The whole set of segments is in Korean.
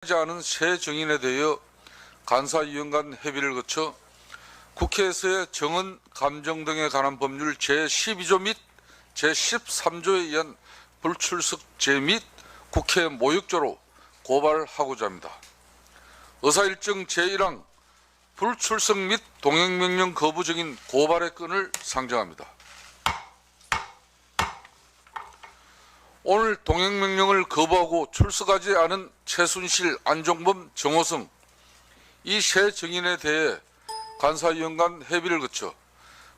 하지 않은 새 정인에 대하여 간사위원 간 협의를 거쳐 국회에서의 정언, 감정 등에 관한 법률 제12조 및 제13조에 의한 불출석죄 및 국회 모욕죄로 고발하고자 합니다. 의사일정 제1항 불출석 및 동행명령 거부적인 고발의 건을 상정합니다. 오늘 동행명령을 거부하고 출석하지 않은 최순실, 안종범, 정호성 이 세 정인에 대해 간사위원 간 협의를 거쳐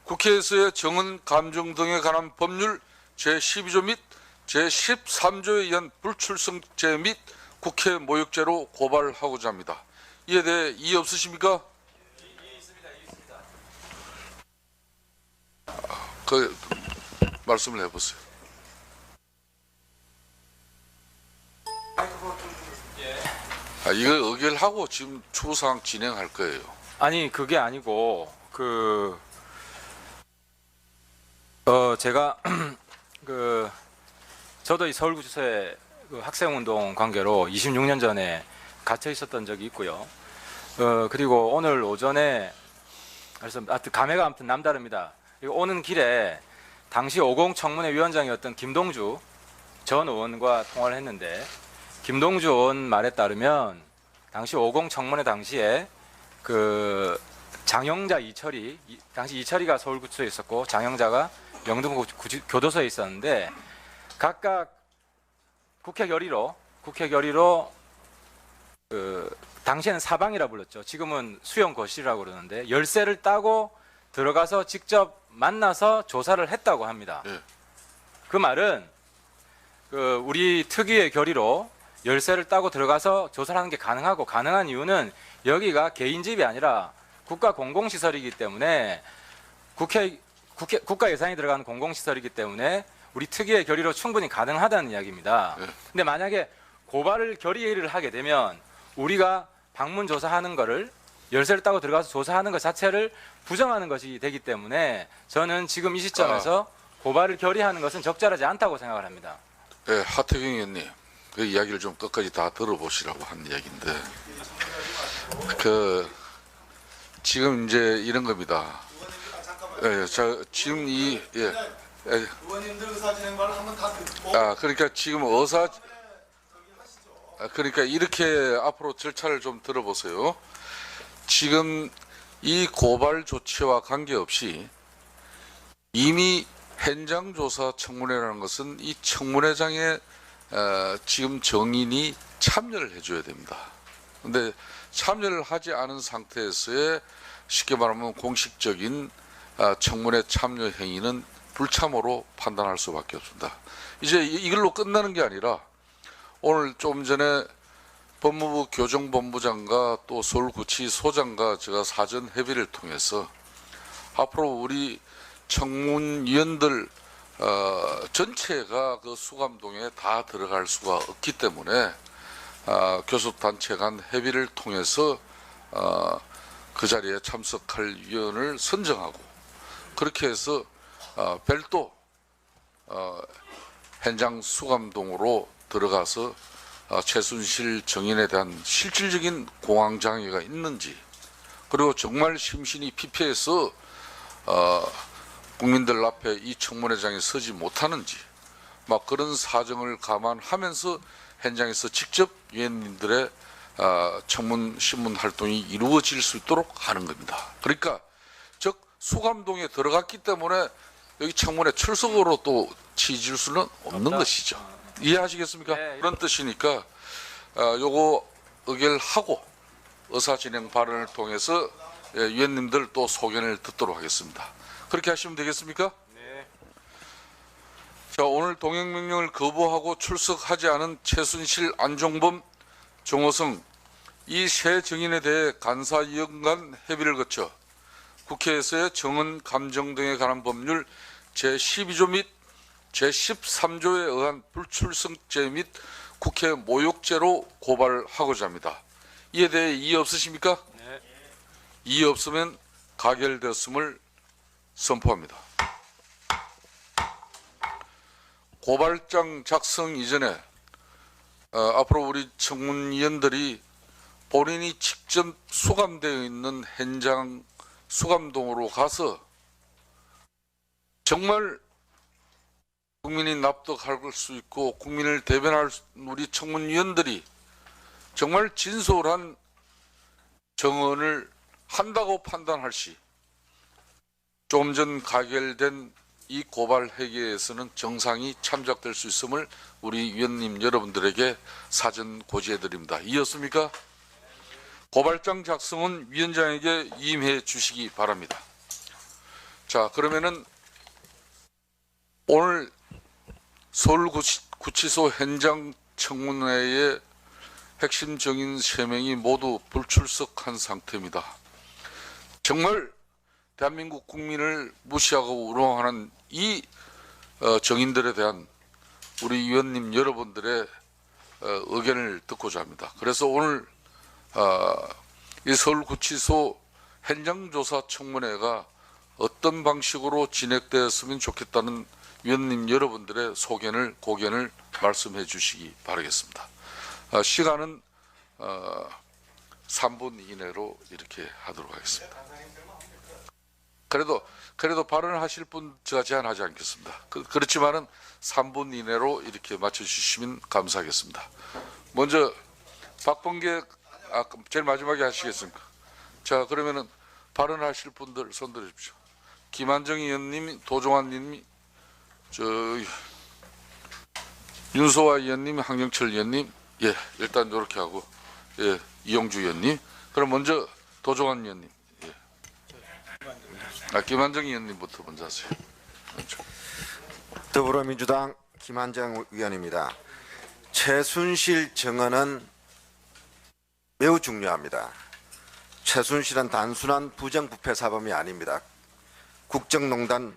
국회에서의 정언, 감정 등에 관한 법률 제12조 및 제13조에 의한 불출석죄 및 국회 모욕죄로 고발하고자 합니다. 이에 대해 이의 없으십니까? 그 말씀을 해보세요. 이거 의결하고 지금 추후사항 진행할 거예요. 아니 그게 아니고 제가 저도 이 서울구치소에 학생운동 관계로 26년 전에 갇혀 있었던 적이 있고요. 그리고 오늘 오전에 그래서 감회가 아무튼 남다릅니다. 오는 길에 당시 50 청문회 위원장이었던 김동주 전 의원과 통화를 했는데, 김동주 의원 말에 따르면 당시 50 청문회 당시에 장영자 이철이, 당시 이철이가 서울구치소에 있었고 장영자가 영등포 교도소에 있었는데, 각각 국회 결의로 당시에는 사방이라 불렀죠. 지금은 수용 거실이라고 그러는데 열쇠를 따고 들어가서 직접 만나서 조사를 했다고 합니다. 네. 그 말은 우리 특위의 결의로 열쇠를 따고 들어가서 조사를 하는 게 가능한 이유는 여기가 개인 집이 아니라 국가 공공시설이기 때문에 국가 예산이 들어가는 공공시설이기 때문에 우리 특위의 결의로 충분히 가능하다는 이야기입니다. 네. 근데 만약에 고발을 결의를 하게 되면 우리가 방문 조사하는 거를 열쇠를 따고 들어가서 조사하는 것 자체를 부정하는 것이 되기 때문에 저는 지금 이 시점에서 고발을 결의하는 것은 적절하지 않다고 생각을 합니다. 네, 하태경 의원님, 그 이야기를 좀 끝까지 다 들어보시라고 한 이야기인데, 지금 이제 이런 겁니다. 지금 의원님들 의사 진행반을 한번 다 듣고. 그러니까 지금 그러니까 이렇게 앞으로 절차를 좀 들어보세요. 지금 이 고발 조치와 관계없이 이미 현장조사 청문회라는 것은 이 청문회장에 지금 정인이 참여를 해줘야 됩니다. 근데 참여를 하지 않은 상태에서의 쉽게 말하면 공식적인 청문회 참여 행위는 불참으로 판단할 수밖에 없습니다. 이제 이걸로 끝나는 게 아니라 오늘 좀 전에 법무부 교정본부장과 또 서울구치소장과 제가 사전 협의를 통해서 앞으로 우리 청문위원들 전체가 그 수감동에 다 들어갈 수가 없기 때문에 교섭단체 간 협의를 통해서 그 자리에 참석할 위원을 선정하고, 그렇게 해서 별도 현장 수감동으로 들어가서 최순실 정인에 대한 실질적인 공황장애가 있는지, 그리고 정말 심신이 피폐해서 국민들 앞에 이 청문회장에 서지 못하는지, 막 그런 사정을 감안하면서 현장에서 직접 위원님들의 청문 신문 활동이 이루어질 수 있도록 하는 겁니다. 그러니까 즉 수감동에 들어갔기 때문에 여기 청문회 출석으로 또 치질 수는 없는 것이죠. 이해하시겠습니까? 네. 그런 뜻이니까 요거 의결하고 의사진행 발언을 통해서 위원님들 또 소견을 듣도록 하겠습니다. 그렇게 하시면 되겠습니까? 네. 자, 오늘 동행명령을 거부하고 출석하지 않은 최순실, 안종범, 정호성 이 세 정인에 대해 간사위원 간 협의를 거쳐 국회에서의 정언, 감정 등에 관한 법률 제12조 및 제13조에 의한 불출석죄 및 국회 모욕죄로 고발하고자 합니다. 이에 대해 이의 없으십니까? 네. 이의 없으면 가결되었음을 선포합니다. 고발장 작성 이전에 앞으로 우리 청문위원들이 본인이 직접 수감되어 있는 현장 수감동으로 가서 정말 국민이 납득할 수 있고 국민을 대변할 우리 청문위원들이 정말 진솔한 정언을 한다고 판단할 시 조금 전 가결된 이 고발 회계에서는 정상이 참작될 수 있음을 우리 위원님 여러분들에게 사전 고지해 드립니다. 이었습니까? 고발장 작성은 위원장에게 임해 주시기 바랍니다. 자, 그러면은 오늘 서울구치소 현장 청문회의 핵심 증인 3명이 모두 불출석한 상태입니다. 정말 대한민국 국민을 무시하고 우롱하는 이 증인들에 대한 우리 위원님 여러분들의 의견을 듣고자 합니다. 그래서 오늘 이 서울구치소 현장조사 청문회가 어떤 방식으로 진행되었으면 좋겠다는 위원님 여러분들의 고견을 말씀해 주시기 바라겠습니다. 시간은 3분 이내로 이렇게 하도록 하겠습니다. 그래도 발언을 하실 분 제가 제한하지 않겠습니다. 그렇지만은 3분 이내로 이렇게 맞춰주시면 감사하겠습니다. 먼저 박범계 제일 마지막에 하시겠습니까? 자, 그러면은 발언하실 분들 손 들으십시오. 김한정 의원님, 도종환 님이 윤소아 의원님, 황영철 의원님, 예, 일단 이렇게 하고, 예, 이용주 의원님. 그럼 먼저 도종환 의원님, 예. 김한정 의원님부터 먼저 하세요. 먼저. 더불어민주당 김한정 의원입니다. 최순실 증언은 매우 중요합니다. 최순실은 단순한 부정부패 사범이 아닙니다. 국정농단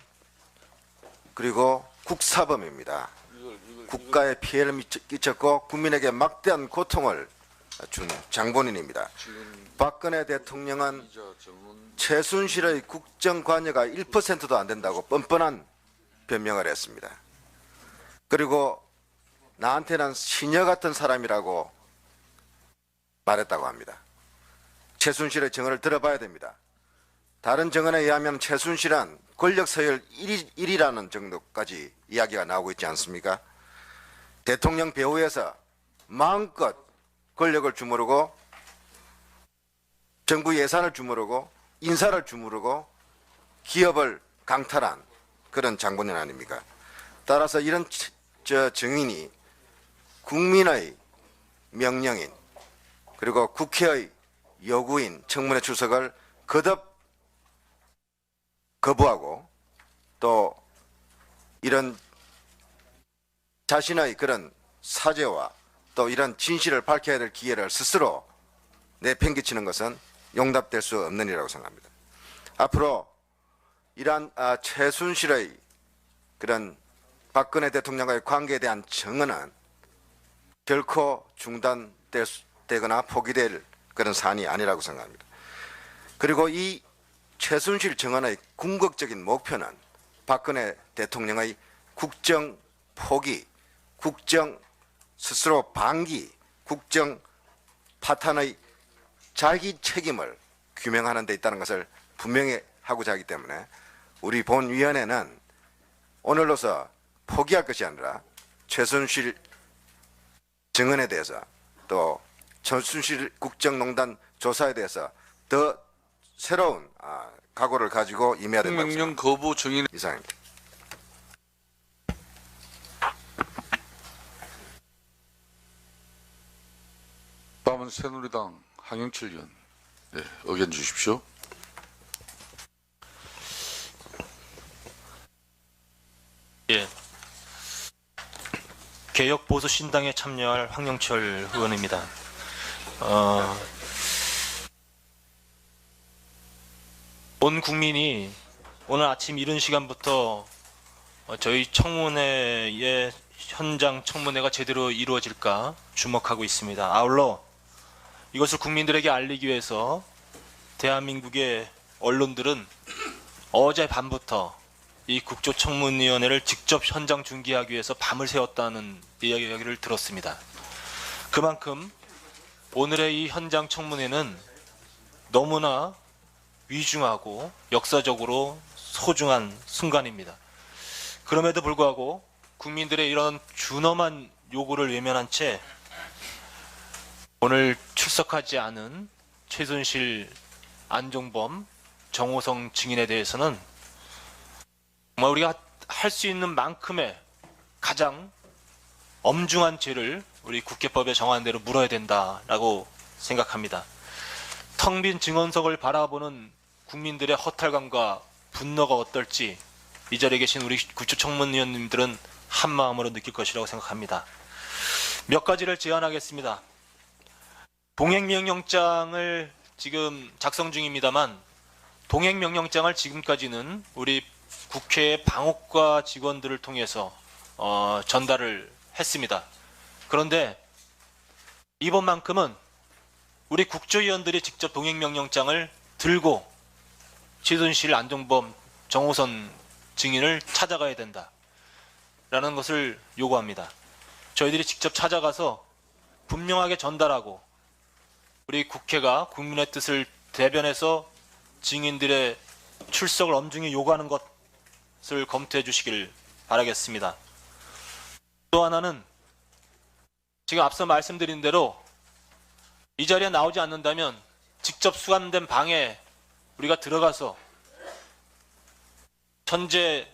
그리고 국사범입니다. 국가에 피해를 끼쳤고 국민에게 막대한 고통을 준 장본인입니다. 박근혜 대통령은 최순실의 국정 관여가 1%도 안 된다고 뻔뻔한 변명을 했습니다. 그리고 나한테는 시녀 같은 사람이라고 말했다고 합니다. 최순실의 증언을 들어봐야 됩니다. 다른 증언에 의하면 최순실은 권력 서열 1위라는 정도까지 이야기가 나오고 있지 않습니까? 대통령 배후에서 마음껏 권력을 주무르고 정부 예산을 주무르고 인사를 주무르고 기업을 강탈한 그런 장본인 아닙니까? 따라서 이런 증인이 국민의 명령인 그리고 국회의 요구인 청문회 출석을 거듭 거부하고 또 이런 자신의 그런 사죄와 또 이런 진실을 밝혀야 될 기회를 스스로 내팽개치는 것은 용납될 수 없는 일이라고 생각합니다. 앞으로 이러한 최순실의 그런 박근혜 대통령과의 관계에 대한 증언은 결코 중단되거나 포기될 그런 사안이 아니라고 생각합니다. 그리고 이 최순실 증언의 궁극적인 목표는 박근혜 대통령의 국정 포기, 국정 스스로 방기, 국정 파탄의 자기 책임을 규명하는 데 있다는 것을 분명히 하고자 하기 때문에 우리 본위원회는 오늘로서 포기할 것이 아니라 최순실 증언에 대해서 또 최순실 국정농단 조사에 대해서 더 새로운 각오를 가지고 임해야 된다고 명령 생각합니다. 거부 증인 이상입니다. 다음은 새누리당 황영철 의원, 네, 의견 주십시오. 예. 개혁보수신당에 참여할 황영철 의원입니다. 온 국민이 오늘 아침 이른 시간부터 저희 청문회의 현장 청문회가 제대로 이루어질까 주목하고 있습니다. 아울러 이것을 국민들에게 알리기 위해서 대한민국의 언론들은 어제 밤부터 이 국조청문위원회를 직접 현장 중계하기 위해서 밤을 새웠다는 이야기를 들었습니다. 그만큼 오늘의 이 현장 청문회는 너무나 위중하고 역사적으로 소중한 순간입니다. 그럼에도 불구하고 국민들의 이런 준엄한 요구를 외면한 채 오늘 출석하지 않은 최순실, 안종범, 정호성 증인에 대해서는 정말 우리가 할 수 있는 만큼의 가장 엄중한 죄를 우리 국회법에 정한 대로 물어야 된다라고 생각합니다. 텅 빈 증언석을 바라보는 국민들의 허탈감과 분노가 어떨지 이 자리에 계신 우리 국주청문위원님들은 한마음으로 느낄 것이라고 생각합니다. 몇 가지를 제안하겠습니다. 동행명령장을 지금 작성 중입니다만 동행명령장을 지금까지는 우리 국회의 방옥과 직원들을 통해서 전달을 했습니다. 그런데 이번만큼은 우리 국조위원들이 직접 동행명령장을 들고 최순실, 안종범, 정호선 증인을 찾아가야 된다라는 것을 요구합니다. 저희들이 직접 찾아가서 분명하게 전달하고 우리 국회가 국민의 뜻을 대변해서 증인들의 출석을 엄중히 요구하는 것을 검토해 주시길 바라겠습니다. 또 하나는 지금 앞서 말씀드린 대로 이 자리에 나오지 않는다면 직접 수감된 방에 우리가 들어가서 현재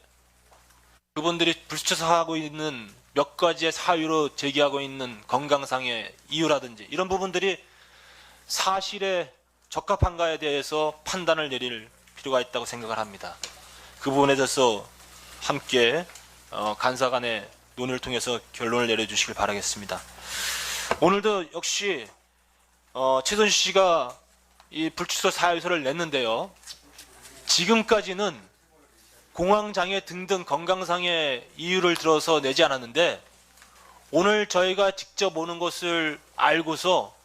그분들이 불출석하고 있는 몇 가지의 사유로 제기하고 있는 건강상의 이유라든지 이런 부분들이 사실에 적합한가에 대해서 판단을 내릴 필요가 있다고 생각을 합니다. 그 부분에 대해서 함께 간사 간의 논의를 통해서 결론을 내려주시길 바라겠습니다. 오늘도 역시 최순실 씨가 이 불출석 사유서를 냈는데요. 지금까지는 공황장애 등등 건강상의 이유를 들어서 내지 않았는데 오늘 저희가 직접 오는 것을 알고서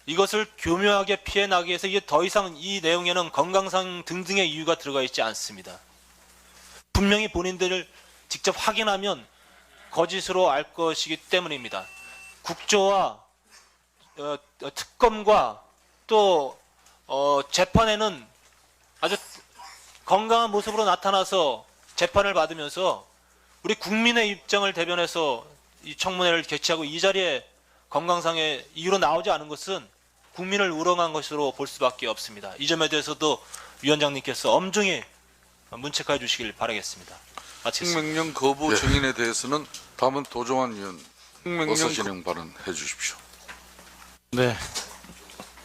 이것을 교묘하게 피해나기 위해서 이게 더 이상 이 내용에는 건강상 등등의 이유가 들어가 있지 않습니다. 분명히 본인들을 직접 확인하면 거짓으로 알 것이기 때문입니다. 국조와 특검과 또 재판에는 아주 건강한 모습으로 나타나서 재판을 받으면서 우리 국민의 입장을 대변해서 이 청문회를 개최하고 이 자리에 건강상의 이유로 나오지 않은 것은 국민을 우롱한 것으로 볼 수밖에 없습니다. 이 점에 대해서도 위원장님께서 엄중히 문책해 주시길 바라겠습니다. 마치겠습니다. 행명령 거부 증인에 대해서는 다음은 도종환 의원 행명령 진행 발언해 주십시오. 네,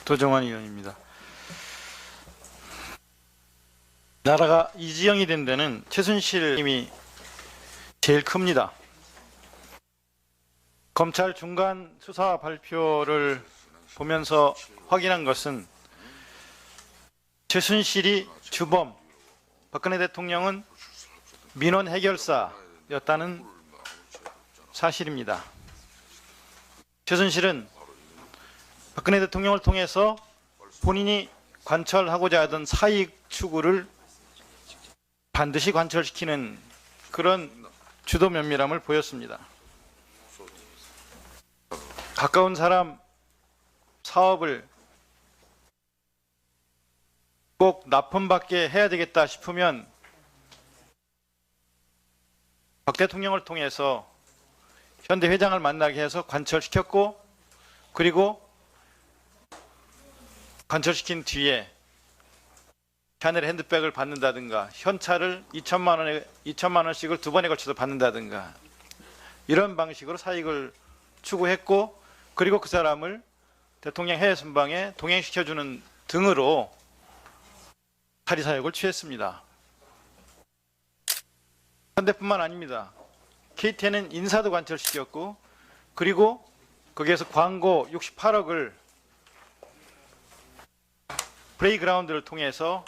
도정환 의원입니다. 나라가 이지영이 된 데는 최순실 님이 제일 큽니다. 검찰 중간 수사 발표를 보면서 확인한 것은 최순실이 주범, 박근혜 대통령은 민원 해결사였다는 사실입니다. 최순실은 박근혜 대통령을 통해서 본인이 관철하고자 하던 사익 추구를 반드시 관철시키는 그런 주도 면밀함을 보였습니다. 가까운 사람 사업을 꼭 납품받게 해야 되겠다 싶으면 박 대통령을 통해서 현대 회장을 만나게 해서 관철시켰고, 그리고 관철시킨 뒤에 샤넬 핸드백을 받는다든가 현찰을 2천만 원씩을 두 번에 걸쳐서 받는다든가 이런 방식으로 사익을 추구했고, 그리고 그 사람을 대통령 해외 순방에 동행시켜주는 등으로 탈의 사역을 취했습니다. 현대뿐만 아닙니다. KTN은 인사도 관철시켰고, 그리고 거기에서 광고 68억을 플레이그라운드를 통해서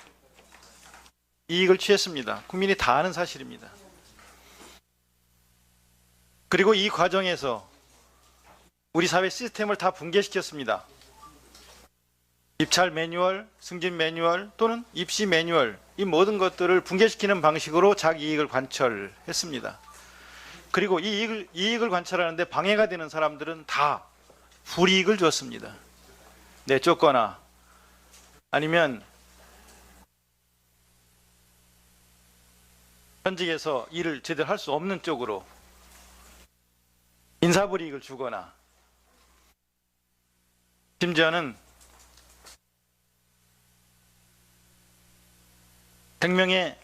이익을 취했습니다. 국민이 다 아는 사실입니다. 그리고 이 과정에서 우리 사회 시스템을 다 붕괴시켰습니다. 입찰 매뉴얼, 승진 매뉴얼 또는 입시 매뉴얼, 이 모든 것들을 붕괴시키는 방식으로 자기 이익을 관철했습니다. 그리고 이 이익을 관철하는데 방해가 되는 사람들은 다 불이익을 줬습니다. 내쫓거나 아니면 현직에서 일을 제대로 할 수 없는 쪽으로 인사불이익을 주거나 심지어는 생명의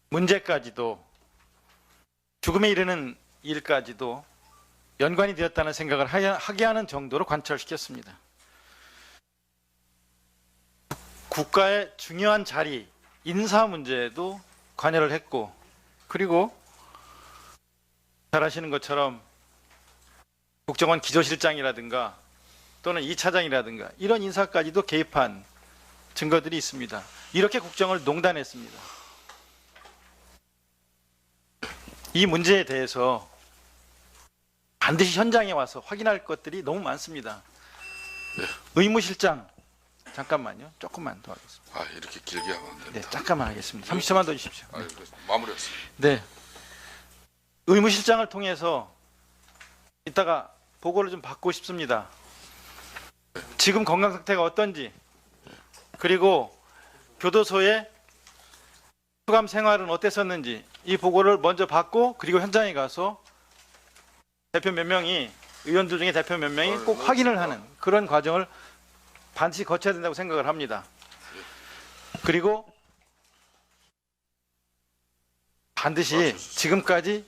문제까지도 죽음에 이르는 일까지도 연관이 되었다는 생각을 하게 하는 정도로 관철시켰습니다. 국가의 중요한 자리, 인사 문제에도 관여를 했고, 그리고 잘 아시는 것처럼 국정원 기조실장이라든가 또는 2차장이라든가 이런 인사까지도 개입한 증거들이 있습니다. 이렇게 국정을 농단했습니다. 이 문제에 대해서 반드시 현장에 와서 확인할 것들이 너무 많습니다. 의무실장, 잠깐만요. 조금만 더 하겠습니다. 아, 이렇게 길게 하면 안 네, 된다. 잠깐만 하겠습니다. 30초만 더 주십시오. 아, 마무리했습니다. 네. 의무실장을 통해서 이따가 보고를 좀 받고 싶습니다. 지금 건강 상태가 어떤지, 그리고 교도소의 수감 생활은 어땠었는지 이 보고를 먼저 받고, 그리고 현장에 가서 대표 몇 명이, 의원들 중에 대표 몇 명이 꼭 확인을 하는 그런 과정을 반드시 거쳐야 된다고 생각을 합니다. 그리고 반드시 지금까지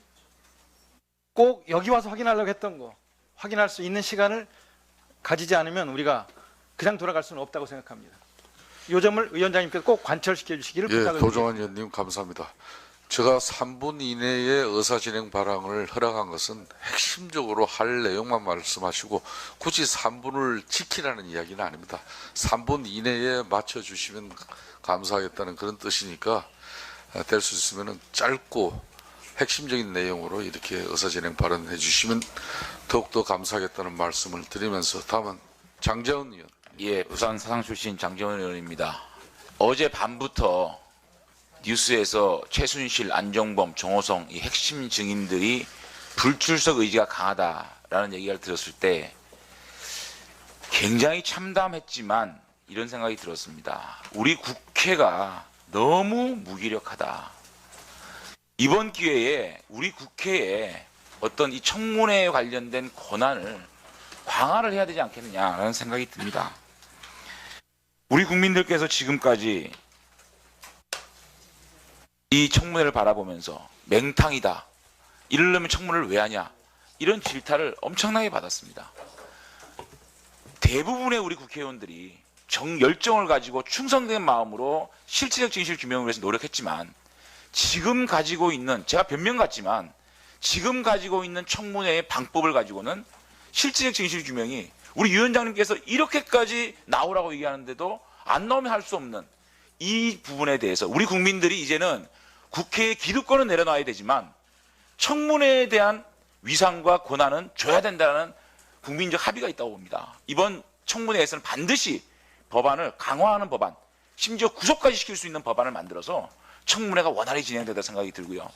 꼭 여기 와서 확인하려고 했던 거 확인할 수 있는 시간을 가지지 않으면 우리가 그냥 돌아갈 수는 없다고 생각합니다. 이 점을 위원장님께서 꼭 관철시켜 주시기를 예, 부탁을 드립니다. 도종환 의원님 감사합니다. 제가 3분 이내에 의사진행 발언을 허락한 것은 핵심적으로 할 내용만 말씀하시고 굳이 3분을 지키라는 이야기는 아닙니다. 3분 이내에 맞춰주시면 감사하겠다는 그런 뜻이니까 될 수 있으면 짧고 핵심적인 내용으로 이렇게 의사진행 발언해 주시면 더욱더 감사하겠다는 말씀을 드리면서 다음은 장재원 의원. 예, 부산 사상 출신 장재원 의원입니다. 어제 밤부터 뉴스에서 최순실, 안종범, 정호성 이 핵심 증인들이 불출석 의지가 강하다라는 얘기를 들었을 때 굉장히 참담했지만 이런 생각이 들었습니다. 우리 국회가 너무 무기력하다. 이번 기회에 우리 국회에 어떤 이 청문회에 관련된 권한을 강화를 해야 되지 않겠느냐라는 생각이 듭니다. 우리 국민들께서 지금까지 이 청문회를 바라보면서 맹탕이다, 이러려면 청문회를 왜 하냐, 이런 질타를 엄청나게 받았습니다. 대부분의 우리 국회의원들이 열정을 가지고 충성된 마음으로 실질적 진실 규명을 위해서 노력했지만 지금 가지고 있는, 제가 변명 같지만 지금 가지고 있는 청문회의 방법을 가지고는 실질적 진실 규명이 우리 위원장님께서 이렇게까지 나오라고 얘기하는데도 안 나오면 할 수 없는 이 부분에 대해서 우리 국민들이 이제는 국회의 기득권은 내려놔야 되지만 청문회에 대한 위상과 권한은 줘야 된다는 국민적 합의가 있다고 봅니다. 이번 청문회에서는 반드시 법안을 강화하는 법안, 심지어 구속까지 시킬 수 있는 법안을 만들어서 청문회가 원활히 진행되다 생각이 들고요.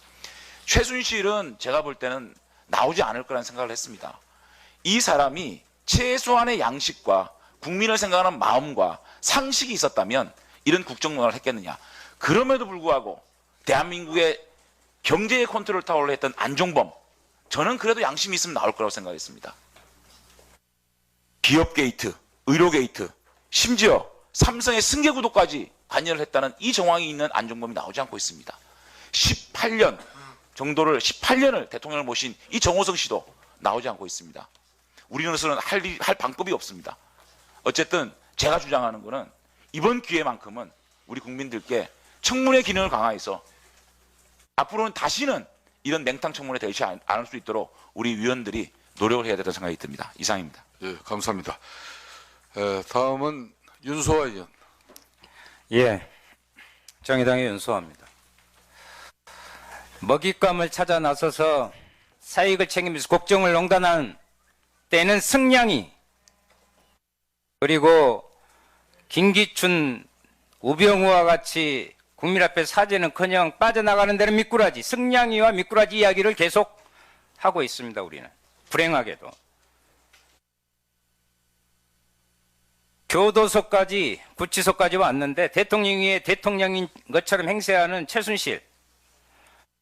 최순실은 제가 볼 때는 나오지 않을 거라는 생각을 했습니다. 이 사람이 최소한의 양식과 국민을 생각하는 마음과 상식이 있었다면 이런 국정농단을 했겠느냐. 그럼에도 불구하고 대한민국의 경제의 컨트롤 타워를 했던 안종범, 저는 그래도 양심이 있으면 나올 거라고 생각했습니다. 기업 게이트, 의료 게이트, 심지어 삼성의 승계 구도까지 관여를 했다는 이 정황이 있는 안종범이 나오지 않고 있습니다. 18년 정도를, 18년을 대통령을 모신 이 정호성 씨도 나오지 않고 있습니다. 우리로서는 할 방법이 없습니다. 어쨌든 제가 주장하는 것은 이번 기회만큼은 우리 국민들께 청문회 기능을 강화해서 앞으로는 다시는 이런 맹탕 청문회 되지 않을 수 있도록 우리 위원들이 노력을 해야 된다는 생각이 듭니다. 이상입니다. 예, 감사합니다. 다음은 윤소아 의원. 예, 정의당의 윤소아입니다. 먹잇감을 찾아 나서서 사익을 책임지면서 국정을 농단한 때는 승량이, 그리고 김기춘, 우병우와 같이 국민 앞에 사죄는커녕 빠져나가는 데는 미꾸라지, 승량이와 미꾸라지 이야기를 계속 하고 있습니다. 우리는 불행하게도 교도소까지 구치소까지 왔는데 대통령이 대통령인 것처럼 행세하는 최순실.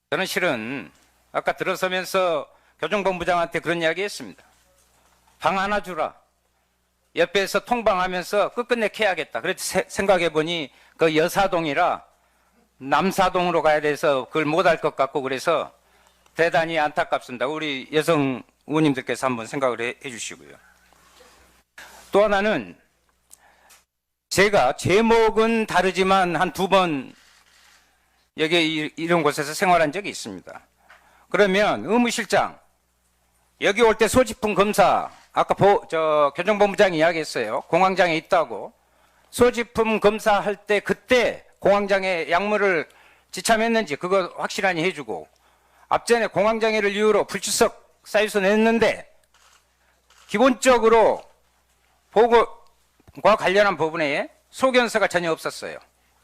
저는 실은 아까 들어서면서 교정본부장한테 그런 이야기 했습니다. 방 하나 주라. 옆에서 통방하면서 끝끝내 캐야겠다. 그래서 생각해보니 그 여사동이라 남사동으로 가야 돼서 그걸 못할 것 같고 그래서 대단히 안타깝습니다. 우리 여성 의원님들께서 한번 생각을 해 주시고요. 또 하나는 제가 제목은 다르지만 한 2번 여기 이런 곳에서 생활한 적이 있습니다. 그러면 의무실장 여기 올 때 소지품 검사 아까 교정본부장이 이야기했어요. 공황장애 있다고. 소지품 검사할 때 그때 공황장애 약물을 지참했는지 그거 확실하니 해주고 앞전에 공황장애를 이유로 불출석 사유서 냈는데 기본적으로 보고과 관련한 부분에 소견서가 전혀 없었어요.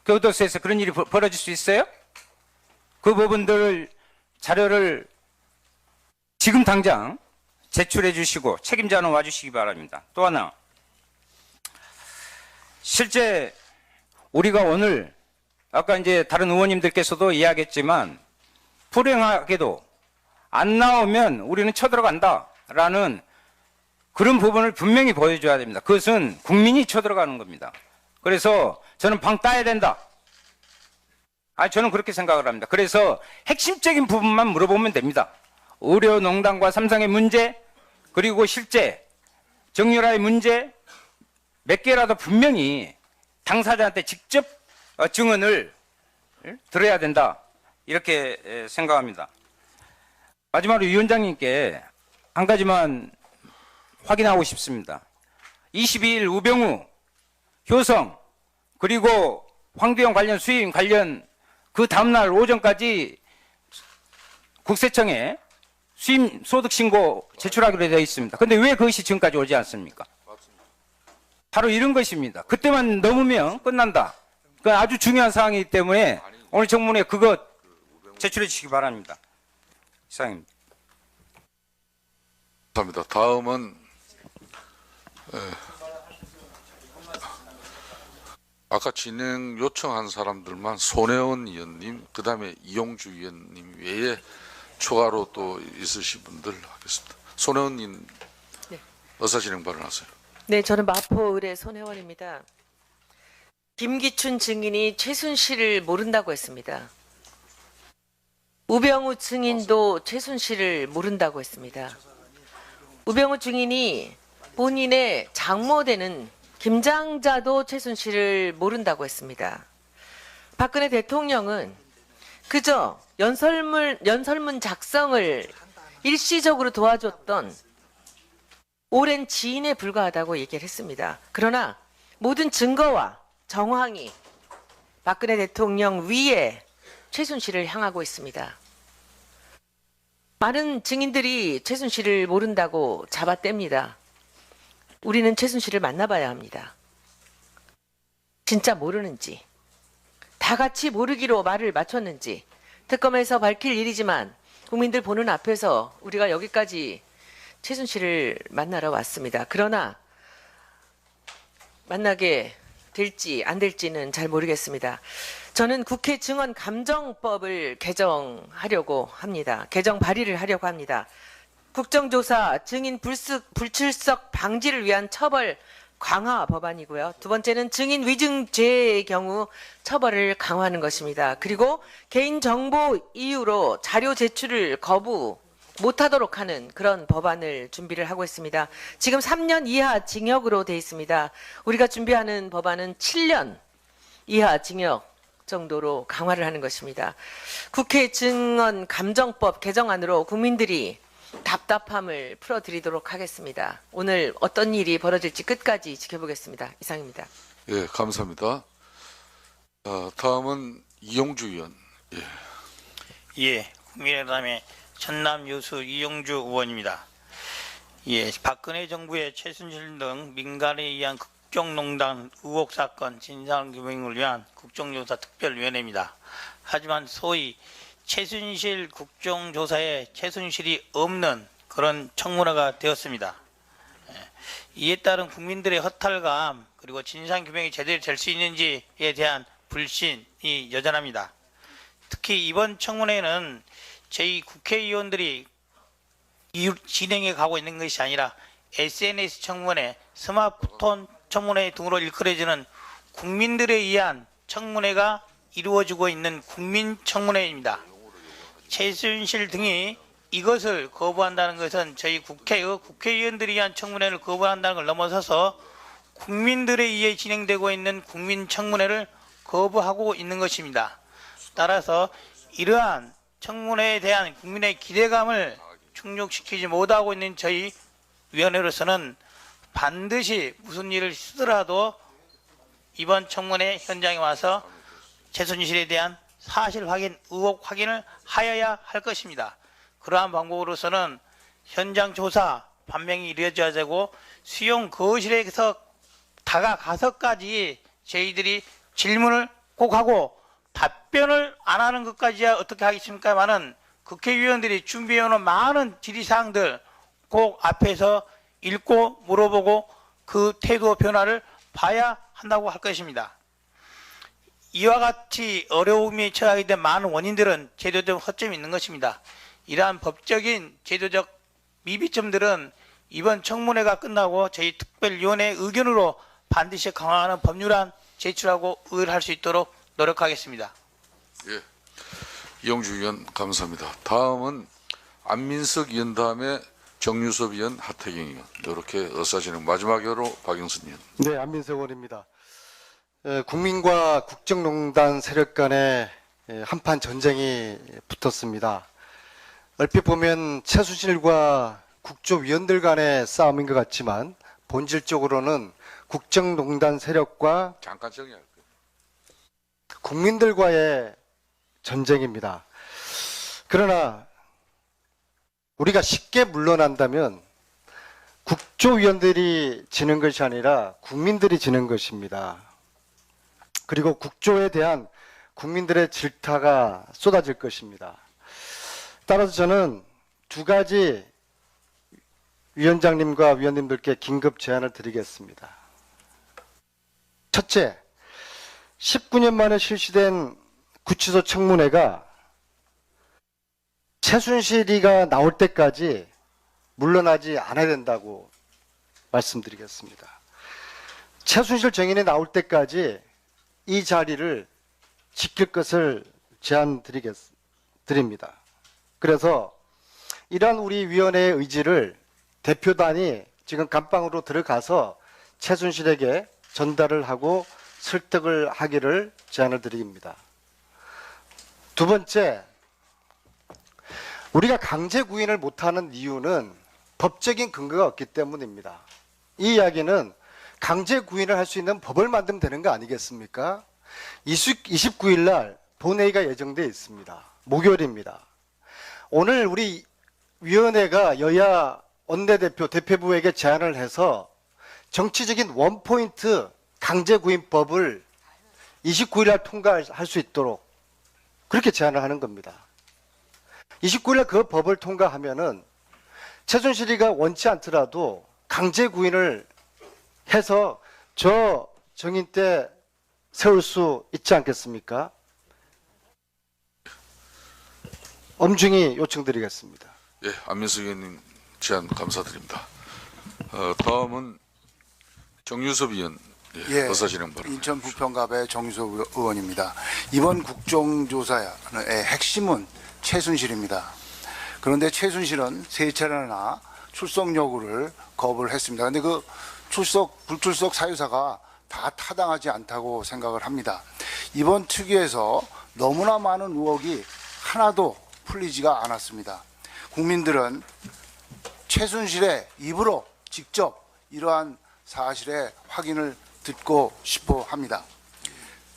교도소에서 그런 일이 벌어질 수 있어요? 그 부분들 자료를 지금 당장 제출해 주시고 책임자는 와주시기 바랍니다. 또 하나, 실제 우리가 오늘 아까 이제 다른 의원님들께서도 이야기했지만 불행하게도 안 나오면 우리는 쳐들어간다라는 그런 부분을 분명히 보여줘야 됩니다. 그것은 국민이 쳐들어가는 겁니다. 그래서 저는 방 따야 된다. 저는 그렇게 생각을 합니다. 그래서 핵심적인 부분만 물어보면 됩니다. 의료농단과 삼성의 문제, 그리고 실제 정유라의 문제 몇 개라도 분명히 당사자한테 직접 증언을 들어야 된다. 이렇게 생각합니다. 마지막으로 위원장님께 한 가지만 확인하고 싶습니다. 22일 우병우, 효성, 그리고 황두영 관련 수임 관련 그 다음날 오전까지 국세청에 수임 소득 신고 제출하기로 되어 있습니다. 그런데 왜 그것이 지금까지 오지 않습니까? 바로 이런 것입니다. 그때만 넘으면 끝난다. 그 아주 중요한 사항이기 때문에 오늘 청문회 그거 제출해 주시기 바랍니다. 이상입니다. 감사합니다. 다음은 아까 진행 요청한 사람들만 손혜원 의원님, 그 다음에 이용주 의원님 외에 추가로 또 있으신 분들 하겠습니다. 손혜원 의원님, 네. 어서 진행 발언하세요. 네, 저는 마포을의 손혜원입니다. 김기춘 증인이 최순실을 모른다고 했습니다. 우병우 증인도 최순실을 모른다고 했습니다. 우병우 증인이 본인의 장모되는 김장자도 최순실을 모른다고 했습니다. 박근혜 대통령은 그저 연설문 작성을 일시적으로 도와줬던 오랜 지인에 불과하다고 얘기를 했습니다. 그러나 모든 증거와 정황이 박근혜 대통령 위에 최순실을 향하고 있습니다. 많은 증인들이 최순실을 모른다고 잡아뗍니다. 우리는 최순실을 만나봐야 합니다. 진짜 모르는지, 다 같이 모르기로 말을 맞췄는지 특검에서 밝힐 일이지만 국민들 보는 앞에서 우리가 여기까지 최순실을 만나러 왔습니다. 그러나 만나게 될지 안 될지는 잘 모르겠습니다. 저는 국회 증언 감정법을 개정하려고 합니다. 개정 발의를 하려고 합니다. 국정조사 증인 불출석 방지를 위한 처벌 강화 법안이고요. 두 번째는 증인 위증죄의 경우 처벌을 강화하는 것입니다. 그리고 개인정보 이유로 자료 제출을 거부 못하도록 하는 그런 법안을 준비를 하고 있습니다. 지금 3년 이하 징역으로 되어 있습니다. 우리가 준비하는 법안은 7년 이하 징역 정도로 강화를 하는 것입니다. 국회 증언 감정법 개정안으로 국민들이 답답함을 풀어드리도록 하겠습니다. 오늘 어떤 일이 벌어질지 끝까지 지켜보겠습니다. 이상입니다. 예, 감사합니다. 다음은 이용주 의원. 예, 국민의당의 전남 여수 이용주 의원입니다. 예, 박근혜 정부의 최순실 등 민간에 의한 국정농단 의혹 사건 진상규명을 위한 국정조사 특별위원회입니다. 하지만 소위 최순실 국정조사에 최순실이 없는 그런 청문회가 되었습니다. 이에 따른 국민들의 허탈감 그리고 진상규명이 제대로 될 수 있는지에 대한 불신이 여전합니다. 특히 이번 청문회는 저희 국회의원들이 진행해 가고 있는 것이 아니라 SNS 청문회, 스마트폰 청문회 등으로 일컬어지는 국민들에 의한 청문회가 이루어지고 있는 국민청문회입니다. 최순실 등이 이것을 거부한다는 것은 저희 국회의원들에 의한 청문회를 거부한다는 걸 넘어서서 국민들에 의해 진행되고 있는 국민청문회를 거부하고 있는 것입니다. 따라서 이러한 청문회에 대한 국민의 기대감을 충족시키지 못하고 있는 저희 위원회로서는 반드시 무슨 일을 쓰더라도 이번 청문회 현장에 와서 최순실에 대한 사실 확인, 의혹 확인을 하여야 할 것입니다. 그러한 방법으로서는 현장 조사, 반명이 이루어져야 되고 수용 거실에서 다가가서까지 저희들이 질문을 꼭 하고 답변을 안 하는 것까지야 어떻게 하겠습니까만은 국회의원들이 준비해오는 많은 질의사항들 꼭 앞에서 읽고 물어보고 그 태도 변화를 봐야 한다고 할 것입니다. 이와 같이 어려움이 처하게 된 많은 원인들은 제도적 허점이 있는 것입니다. 이러한 법적인 제도적 미비점들은 이번 청문회가 끝나고 저희 특별위원회 의견으로 반드시 강화하는 법률안 제출하고 의결할 수 있도록 노력하겠습니다. 예, 이용주 의원 감사합니다. 다음은 안민석 의원 다음에 정유섭 의원, 하태경 의원 이렇게 의사진행 마지막으로 박영선 의원. 네, 안민석 의원입니다. 국민과 국정농단 세력 간에 한판 전쟁이 붙었습니다. 얼핏 보면 최순실과 국조위원들 간의 싸움인 것 같지만 본질적으로는 국정농단 세력과 잠깐 정리할게요. 국민들과의 전쟁입니다. 그러나 우리가 쉽게 물러난다면 국조위원들이 지는 것이 아니라 국민들이 지는 것입니다. 그리고 국조에 대한 국민들의 질타가 쏟아질 것입니다. 따라서 저는 두 가지 위원장님과 위원님들께 긴급 제안을 드리겠습니다. 첫째, 19년 만에 실시된 구치소 청문회가 최순실이가 나올 때까지 물러나지 않아야 된다고 말씀드리겠습니다. 최순실 증인이 나올 때까지 이 자리를 지킬 것을 제안드립니다. 그래서 이러한 우리 위원회의 의지를 대표단이 지금 감방으로 들어가서 최순실에게 전달을 하고 설득을 하기를 제안을 드립니다. 두 번째, 우리가 강제 구인을 못하는 이유는 법적인 근거가 없기 때문입니다. 이 이야기는 강제 구인을 할 수 있는 법을 만들면 되는 거 아니겠습니까? 29일 날 본회의가 예정되어 있습니다. 목요일입니다. 오늘 우리 위원회가 여야 원내대표, 대표부에게 제안을 해서 정치적인 원포인트 강제구인법을 29일 날 통과할 수 있도록 그렇게 제안을 하는 겁니다. 29일 날 그 법을 통과하면은 최순실이가 원치 않더라도 강제구인을 해서 저 정인 때 세울 수 있지 않겠습니까? 엄중히 요청드리겠습니다. 예, 안민석 의원님 제안 감사드립니다. 다음은 정유섭 의원 의사진행 바랍니다. 인천 부평갑의 정유섭 의원입니다. 이번 국정조사의 핵심은 최순실입니다. 그런데 최순실은 세 차례나 출석 요구를 거부를 했습니다. 그런데 그 불출석 사유사가 다 타당하지 않다고 생각을 합니다. 이번 특위에서 너무나 많은 의혹이 하나도 풀리지가 않았습니다. 국민들은 최순실의 입으로 직접 이러한 사실의 확인을 듣고 싶어 합니다.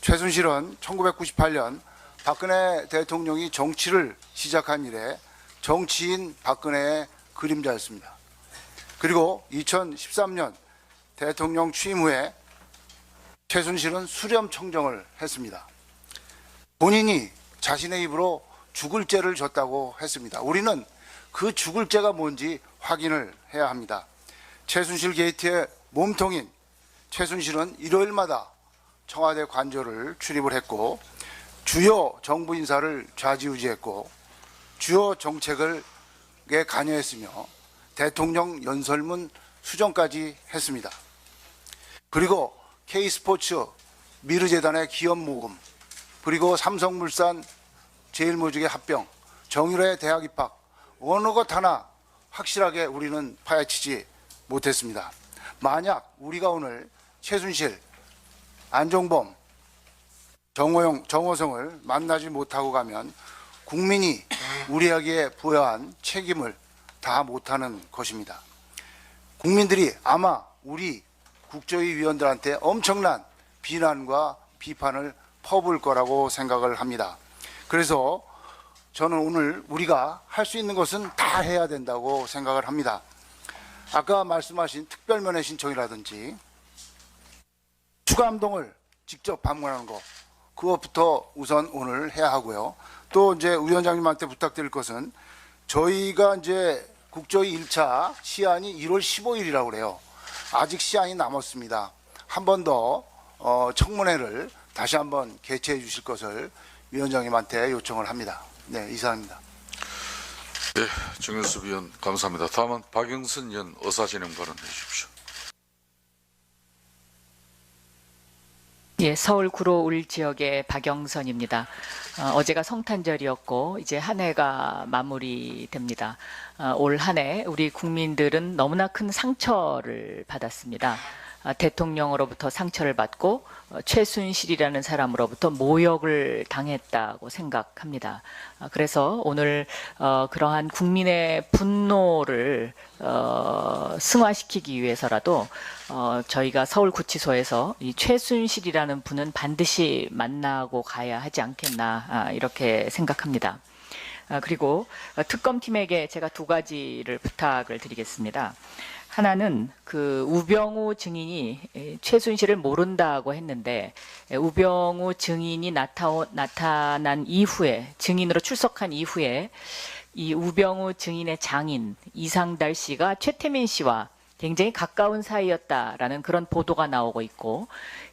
최순실은 1998년 박근혜 대통령이 정치를 시작한 이래 정치인 박근혜의 그림자였습니다. 그리고 2013년 대통령 취임 후에 최순실은 수렴 청정을 했습니다. 본인이 자신의 입으로 죽을 죄를 졌다고 했습니다. 우리는 그 죽을 죄가 뭔지 확인을 해야 합니다. 최순실 게이트의 몸통인 최순실은 일요일마다 청와대 관저를 출입을 했고 주요 정부 인사를 좌지우지했고 주요 정책에 관여했으며 대통령 연설문 수정까지 했습니다. 그리고 K스포츠 미르재단의 기업 모금, 그리고 삼성물산 제일모직의 합병, 정유라의 대학 입학, 어느 것 하나 확실하게 우리는 파헤치지 못했습니다. 만약 우리가 오늘 최순실, 안종범, 정호성을 만나지 못하고 가면 국민이 우리에게 부여한 책임을 다 못하는 것입니다. 국민들이 아마 우리 국조위 위원들한테 엄청난 비난과 비판을 퍼부을 거라고 생각을 합니다. 그래서 저는 오늘 우리가 할 수 있는 것은 다 해야 된다고 생각을 합니다. 아까 말씀하신 특별면회 신청이라든지 추감동을 직접 방문하는 거, 그것부터 우선 오늘 해야 하고요. 또 이제 위원장님한테 부탁드릴 것은 저희가 이제 국조위 1차 시한이 1월 15일이라고 그래요. 아직 시한이 남았습니다. 한 번 더 청문회를 다시 한번 개최해 주실 것을 위원장님한테 요청을 합니다. 네, 이상입니다. 네, 정현섭 위원 감사합니다. 다음은 박영선 의원 의사진행 발언해 주십시오. 예, 서울 구로울 지역의 박영선입니다. 어제가 성탄절이었고 이제 한 해가 마무리됩니다. 올 한 해 우리 국민들은 너무나 큰 상처를 받았습니다. 대통령으로부터 상처를 받고 최순실이라는 사람으로부터 모욕을 당했다고 생각합니다. 그래서 오늘 그러한 국민의 분노를 승화시키기 위해서라도 저희가 서울구치소에서 이 최순실이라는 분은 반드시 만나고 가야 하지 않겠나 이렇게 생각합니다. 그리고 특검팀에게 제가 두 가지를 부탁을 드리겠습니다. 하나는 그 우병우 증인이 최순실을 모른다고 했는데 우병우 증인이 나타난 이후에, 증인으로 출석한 이후에 이 우병우 증인의 장인 이상달 씨가 최태민 씨와 굉장히 가까운 사이였다라는 그런 보도가 나오고 있고,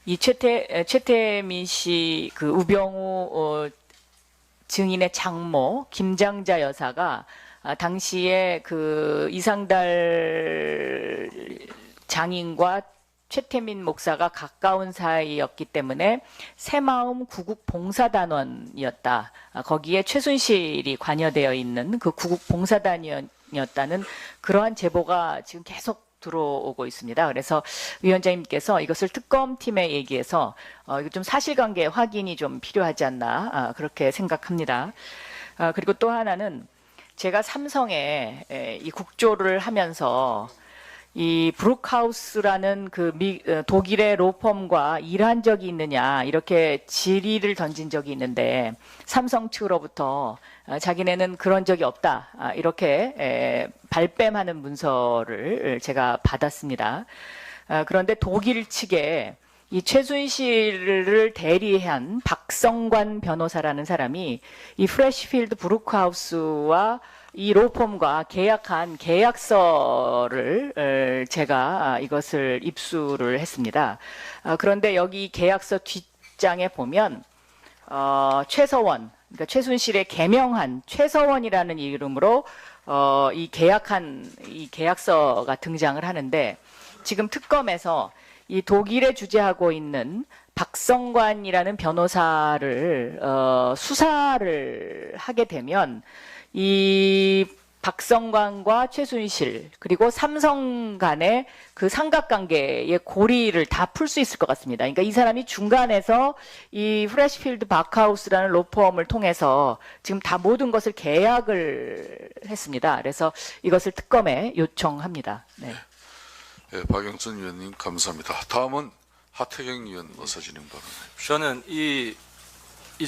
이 최태민 씨, 그 우병우 증인의 장모 김장자 여사가 당시에 그 이상달 장인과 최태민 목사가 가까운 사이였기 때문에 새마음 구국봉사단원이었다. 거기에 최순실이 관여되어 있는 그 구국봉사단이었다는 그러한 제보가 지금 계속 들어오고 있습니다. 그래서 위원장님께서 이것을 특검팀에 얘기해서 이거 좀 사실관계 확인이 좀 필요하지 않나 그렇게 생각합니다. 그리고 또 하나는 제가 삼성에 이 국조를 하면서 이 브룩하우스라는 그 독일의 로펌과 일한 적이 있느냐 이렇게 질의를 던진 적이 있는데 삼성 측으로부터 자기네는 그런 적이 없다 이렇게 발뺌하는 문서를 제가 받았습니다. 그런데 독일 측에 이 최순실을 대리한 박성관 변호사라는 사람이 이 프레시필드 브루크하우스와 이 로펌과 계약한 계약서를 제가 이것을 입수를 했습니다. 그런데 여기 계약서 뒷장에 보면 최서원, 그러니까 최순실의 개명한 최서원이라는 이름으로 이 계약서가 등장을 하는데, 지금 특검에서 이 독일에 주재하고 있는 박성관이라는 변호사를 수사를 하게 되면 이 박성관과 최순실 그리고 삼성 간의 그 삼각관계의 고리를 다 풀 수 있을 것 같습니다. 그러니까 이 사람이 중간에서 이 프레시필드 바크하우스라는 로펌을 통해서 지금 다 모든 것을 계약을 했습니다. 그래서 이것을 특검에 요청합니다. 네. 네, 박영선 위원님 감사합니다. 다음은 하태경 의원 어서 진행 바랍니다. 저는 이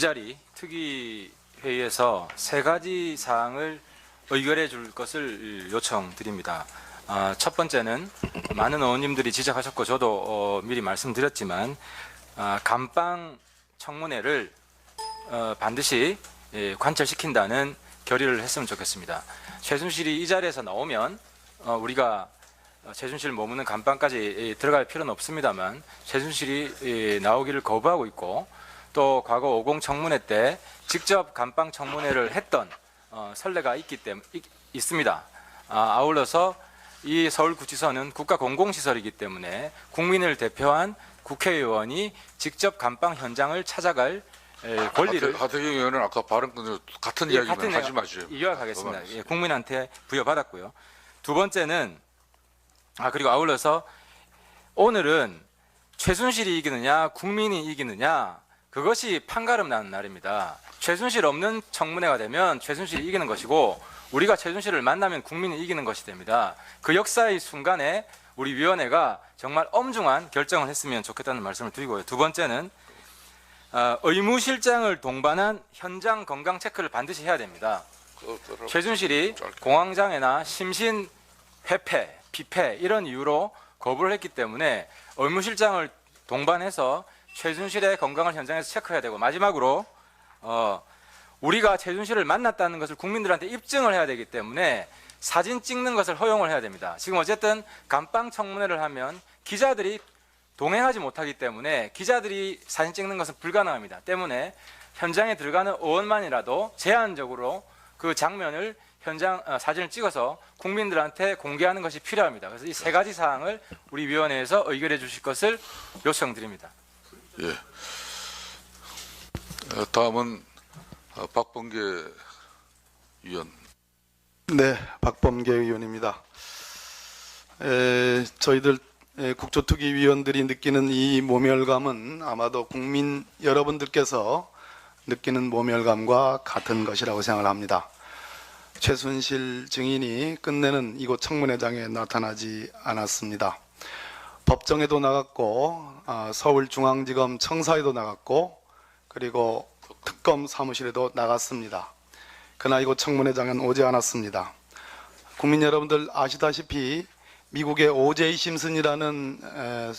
자리 특위 회의에서 세 가지 사항을 의결해 줄 것을 요청드립니다. 첫 번째는 많은 의원님들이 지적하셨고 저도 미리 말씀드렸지만 감방 청문회를 반드시 관철시킨다는 결의를 했으면 좋겠습니다. 최순실이 이 자리에서 나오면 우리가 최순실 머무는 감방까지 들어갈 필요는 없습니다만 최순실이 나오기를 거부하고 있고 또 과거 50 청문회 때 직접 감방 청문회를 했던 선례가 있습니다. 아울러서 이 서울구치소는 국가공공시설이기 때문에 국민을 대표한 국회의원이 직접 감방 현장을 찾아갈 권리를 하태경 의원은 아까 발언 끝에 같은 이야기만 하지 마시죠. 이어가겠습니다. 예, 국민한테 부여받았고요. 두 번째는 그리고 아울러서 오늘은 최순실이 이기느냐 국민이 이기느냐 그것이 판가름 나는 날입니다. 최순실 없는 청문회가 되면 최순실이 이기는 것이고 우리가 최순실을 만나면 국민이 이기는 것이 됩니다. 그 역사의 순간에 우리 위원회가 정말 엄중한 결정을 했으면 좋겠다는 말씀을 드리고요. 두 번째는 의무실장을 동반한 현장 건강 체크를 반드시 해야 됩니다. 최순실이 공황장애나 심신 회폐, 비폐 이런 이유로 거부를 했기 때문에 의무실장을 동반해서 최순실의 건강을 현장에서 체크해야 되고 마지막으로 우리가 최순실을 만났다는 것을 국민들한테 입증을 해야 되기 때문에 사진 찍는 것을 허용을 해야 됩니다. 지금 어쨌든 감방 청문회를 하면 기자들이 동행하지 못하기 때문에 기자들이 사진 찍는 것은 불가능합니다. 때문에 현장에 들어가는 의원만이라도 제한적으로 그 장면을 사진을 찍어서 국민들한테 공개하는 것이 필요합니다. 그래서 이 세 가지 사항을 우리 위원회에서 의결해 주실 것을 요청드립니다. 예. 다음은 박범계 위원. 네, 박범계 의원입니다. 저희들 국조특위 위원들이 느끼는 이 모멸감은 아마도 국민 여러분들께서 느끼는 모멸감과 같은 것이라고 생각을 합니다. 최순실 증인이 끝내는 이곳 청문회장에 나타나지 않았습니다. 법정에도 나갔고 서울중앙지검 청사에도 나갔고 그리고 특검 사무실에도 나갔습니다. 그러나 이곳 청문회장은 오지 않았습니다. 국민 여러분들 아시다시피 미국의 오제이 심슨이라는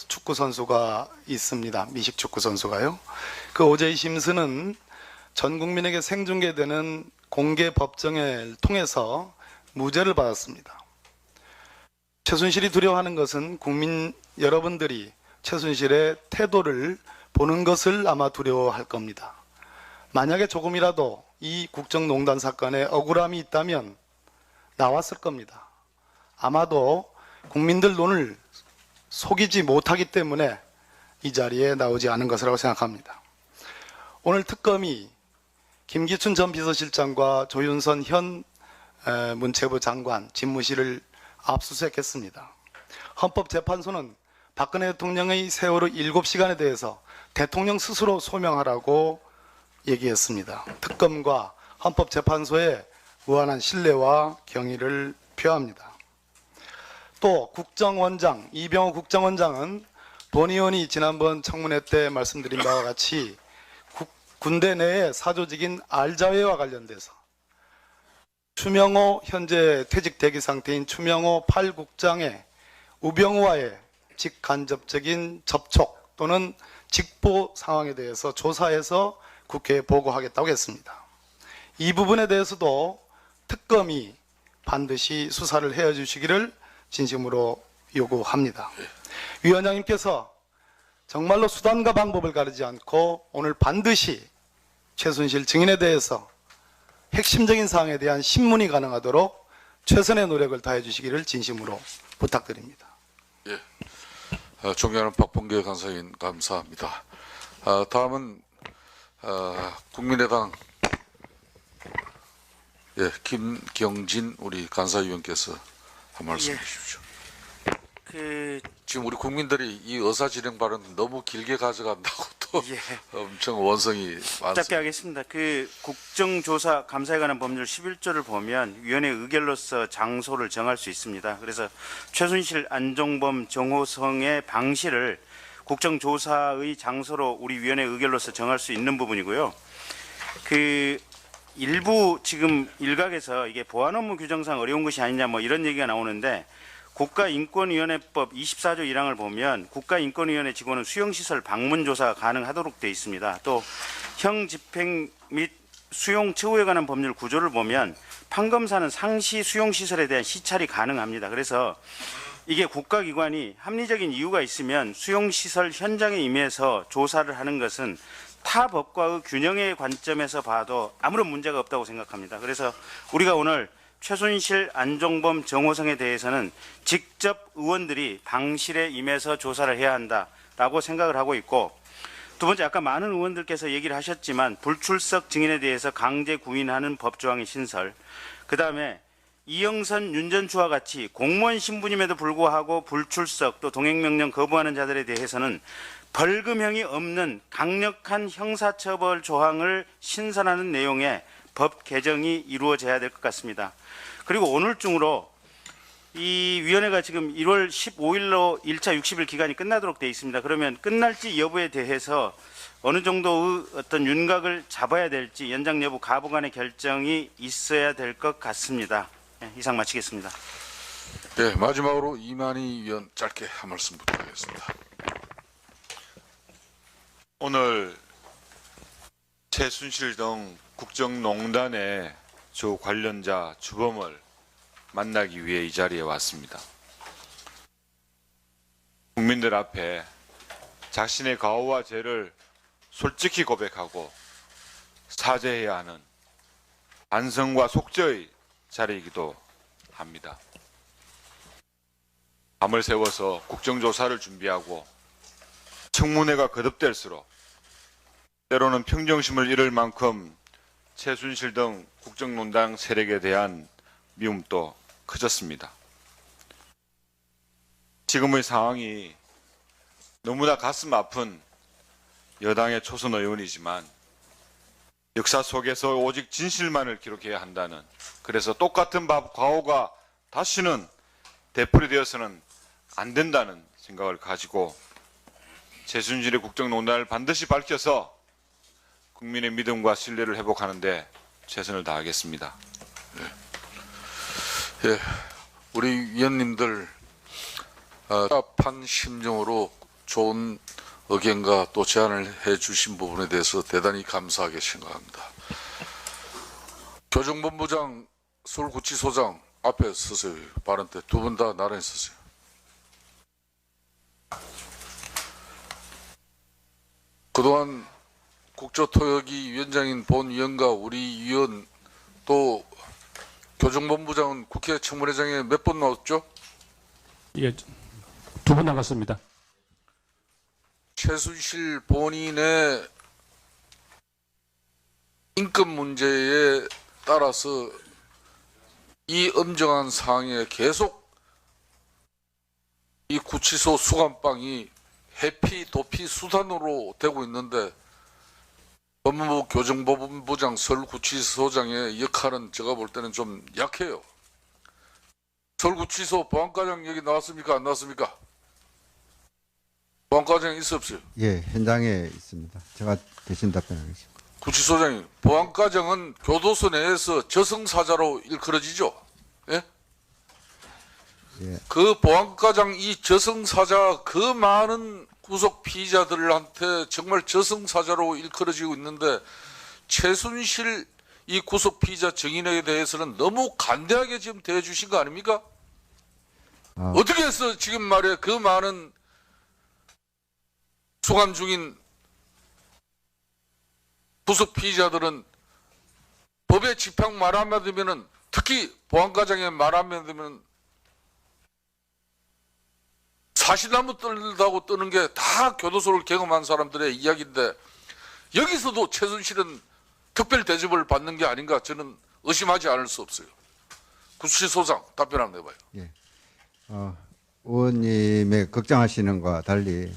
축구 선수가 있습니다. 미식 축구 선수가요. 그 오제이 심슨은 전 국민에게 생중계되는 공개 법정을 통해서 무죄를 받았습니다. 최순실이 두려워하는 것은 국민 여러분들이 최순실의 태도를 보는 것을 아마 두려워할 겁니다. 만약에 조금이라도 이 국정농단 사건에 억울함이 있다면 나왔을 겁니다. 아마도 국민들 눈을 속이지 못하기 때문에 이 자리에 나오지 않은 것이라고 생각합니다. 오늘 특검이 김기춘 전 비서실장과 조윤선 현 문체부 장관 집무실을 압수수색했습니다. 헌법재판소는 박근혜 대통령의 세월호 7시간에 대해서 대통령 스스로 소명하라고 얘기했습니다. 특검과 헌법재판소에 무한한 신뢰와 경의를 표합니다. 또 국정원장 이병호 국정원장은 본 의원이 지난번 청문회 때 말씀드린 바와 같이 군대 내의 사조직인 알자회와 관련돼서 추명호 현재 퇴직 대기 상태인 추명호 8국장의 우병우와의 직간접적인 접촉 또는 직보 상황에 대해서 조사해서 국회에 보고하겠다고 했습니다. 이 부분에 대해서도 특검이 반드시 수사를 해주시기를 진심으로 요구합니다. 위원장님께서 정말로 수단과 방법을 가리지 않고 오늘 반드시 최순실 증인에 대해서 핵심적인 사항에 대한 신문이 가능하도록 최선의 노력을 다해 주시기를 진심으로 부탁드립니다. 예. 존경하는 박범계 간사님 감사합니다. 다음은 국민의당 김경진 우리 간사위원께서 한 말씀 해주십시오. 지금 우리 국민들이 이 의사진행 발언 너무 길게 가져간다고 또 엄청 원성이 많습니다. 짧게 하겠습니다. 국정조사 감사에 관한 법률 11조를 보면 위원회 의결로서 장소를 정할 수 있습니다. 그래서 최순실, 안종범, 정호성의 방실을 국정조사의 장소로 우리 위원회 의결로서 정할 수 있는 부분이고요. 일부 지금 일각에서 이게 보안 업무 규정상 어려운 것이 아니냐 뭐 이런 얘기가 나오는데 국가인권위원회법 24조 1항을 보면 국가인권위원회 직원은 수용시설 방문조사가 가능하도록 되어 있습니다. 또 형집행 및 수용 처우에 관한 법률 구조를 보면 판검사는 상시 수용시설에 대한 시찰이 가능합니다. 그래서 이게 국가기관이 합리적인 이유가 있으면 수용시설 현장에 임해서 조사를 하는 것은 타 법과의 균형의 관점에서 봐도 아무런 문제가 없다고 생각합니다. 그래서 우리가 오늘 최순실, 안종범, 정호성에 대해서는 직접 의원들이 방실에 임해서 조사를 해야 한다라고 생각을 하고 있고, 두 번째, 아까 많은 의원들께서 얘기를 하셨지만 불출석 증인에 대해서 강제 구인하는 법조항의 신설, 그 다음에 이영선, 윤전추와 같이 공무원 신분임에도 불구하고 불출석 또 동행명령 거부하는 자들에 대해서는 벌금형이 없는 강력한 형사처벌 조항을 신설하는 내용의 법 개정이 이루어져야 될 것 같습니다. 그리고 오늘 중으로 이 위원회가 지금 1월 15일로 1차 60일 기간이 끝나도록 되어 있습니다. 그러면 끝날지 여부에 대해서 어느 정도의 어떤 윤곽을 잡아야 될지 연장 여부 가부간의 결정이 있어야 될 것 같습니다. 이상 마치겠습니다. 예, 마지막으로 이만희 위원 짧게 한 말씀 부탁드리겠습니다. 오늘 최순실 등 국정농단의 주 관련자 주범을 만나기 위해 이 자리에 왔습니다. 국민들 앞에 자신의 과오와 죄를 솔직히 고백하고 사죄해야 하는 반성과 속죄의 자리이기도 합니다. 밤을 새워서 국정조사를 준비하고 청문회가 거듭될수록 때로는 평정심을 잃을 만큼 최순실 등 국정농단 세력에 대한 미움도 커졌습니다. 지금의 상황이 너무나 가슴 아픈 여당의 초선 의원이지만 역사 속에서 오직 진실만을 기록해야 한다는, 그래서 똑같은 과오가 다시는 되풀이되어서는 안 된다는 생각을 가지고 최순실의 국정농단을 반드시 밝혀서 국민의 믿음과 신뢰를 회복하는 데 최선을 다하겠습니다. 예, 우리 위원님들 답답한 심정으로 좋은 의견과 또 제안을 해주신 부분에 대해서 대단히 감사하게 생각합니다. 교정본부장, 서울구치소장 앞에 서세요. 발언 때 두 분 다 나란히 서세요. 그동안 국조토역이 위원장인 본위원과 우리 위원 또 교정본부장은 국회 청문회장에 몇 번 나왔죠? 예, 2번 나갔습니다. 최순실 본인의 인권 문제에 따라서 이 엄정한 상황에 계속 이 구치소 수감방이 회피, 도피 수단으로 되고 있는데 법무부 교정본부장, 서울구치소장의 역할은 제가 볼 때는 좀 약해요. 서울구치소 보안과장 여기 나왔습니까? 안 나왔습니까? 보안과장 있어 없어요? 예, 현장에 있습니다. 제가 대신 답변하겠습니다. 구치소장님, 보안과장은 교도소 내에서 저승사자로 일컬어지죠? 예? 예. 그 보안과장 이 저승사자 그 많은 구속 피의자들한테 정말 저승사자로 일컬어지고 있는데 최순실 이 구속 피의자 증인에 대해서는 너무 간대하게 지금 대해주신 거 아닙니까? 어떻게 해서 지금 말이야 그 많은 수감 중인 구속 피의자들은 법의 집행 말 한마디 되면은 특히 보안과장의 말 한마디 되면 사시나무 떨다고 뜨는 게 다 교도소를 경험한 사람들의 이야기인데 여기서도 최순실은 특별 대접을 받는 게 아닌가 저는 의심하지 않을 수 없어요. 구치소장 답변 한번 해봐요. 예. 의원님의 걱정하시는 것과 달리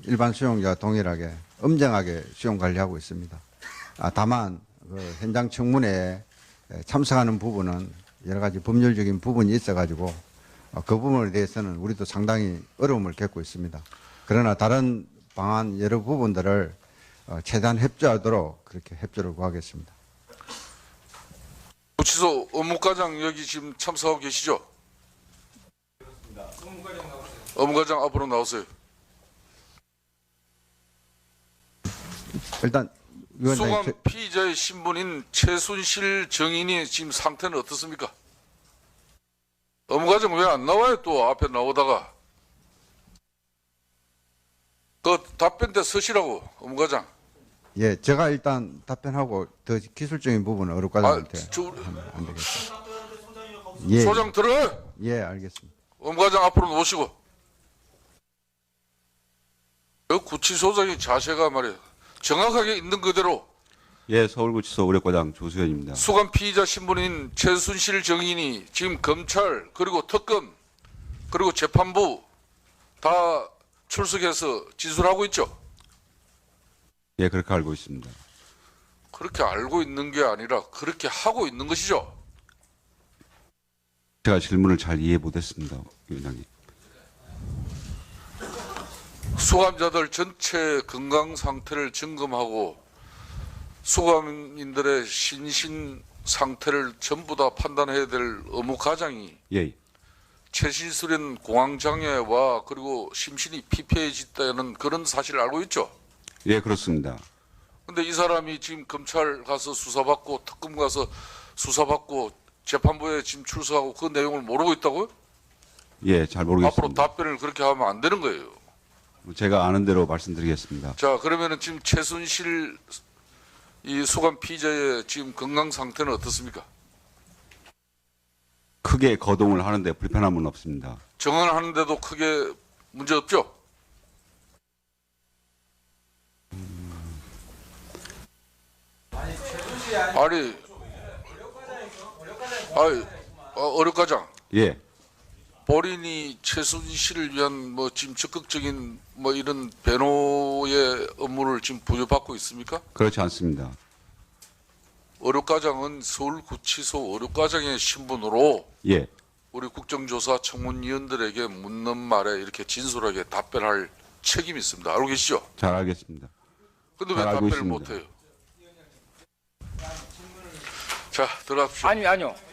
일반 수용자와 동일하게 엄정하게 수용 관리하고 있습니다. 다만 그 현장 청문회에 참석하는 부분은 여러 가지 법률적인 부분이 있어가지고 그 부분에 대해서는 우리도 상당히 어려움을 겪고 있습니다. 그러나 다른 방안 여러 부분들을 최대한 협조하도록 그렇게 협조를 구하겠습니다. 구치소 업무과장 여기 지금 참석하고 계시죠? 업무과장 앞으로 나오세요. 일단 수감 피의자의 신분인 최순실 증인이 지금 상태는 어떻습니까? 업무과정 왜 안 나와요? 또 앞에 나오다가. 그 답변 때 서시라고, 업무과장. 예, 제가 일단 답변하고 더 기술적인 부분은 어렵과장한테 저- 하면 안 되겠어요. 예, 소장 들어요. 예, 알겠습니다. 업무과장 앞으로 놓으시고. 그 구치소장의 자세가 말이에요. 정확하게 있는 그대로 예, 서울구치소 의뢰과장 조수현입니다. 수감 피의자 신분인 최순실 정인이 지금 검찰 그리고 특검 그리고 재판부 다 출석해서 진술하고 있죠. 예, 그렇게 알고 있습니다. 그렇게 알고 있는 게 아니라 그렇게 하고 있는 것이죠. 제가 질문을 잘 이해 못했습니다, 위원장님. 수감자들 전체 건강 상태를 점검하고 수감인들의 신신 상태를 전부 다 판단해야 될 의무 과장이 예, 최신술인 공황장애와 그리고 심신이 피폐해졌다는 그런 사실을 알고 있죠. 예, 그렇습니다. 근데 이 사람이 지금 검찰 가서 수사받고 특검 가서 수사받고 재판부에 지금 출석하고 그 내용을 모르고 있다고요? 예, 잘 앞으로 모르겠습니다. 답변을 그렇게 하면 안 되는 거예요. 제가 아는 대로 말씀드리겠습니다. 자, 그러면은 지금 최순실 이 수감 피의자의 지금 건강 상태는 어떻습니까? 크게 거동을 하는데 불편함은 없습니다. 정언하는데도 크게 문제 없죠? 아니, 어렵과장. 예, 본인이 최순실을 위한 뭐 지금 적극적인 뭐 이런 변호의 업무를 지금 부여받고 있습니까? 그렇지 않습니다. 어렵과장은 서울구치소 어렵과장의 신분으로 예, 우리 국정조사 청문위원들에게 묻는 말에 이렇게 진솔하게 답변할 책임이 있습니다. 알고 계시죠? 잘 알겠습니다. 근데 왜 잘 알고 답변을 있습니다. 못해요? 자, 들어갑시다.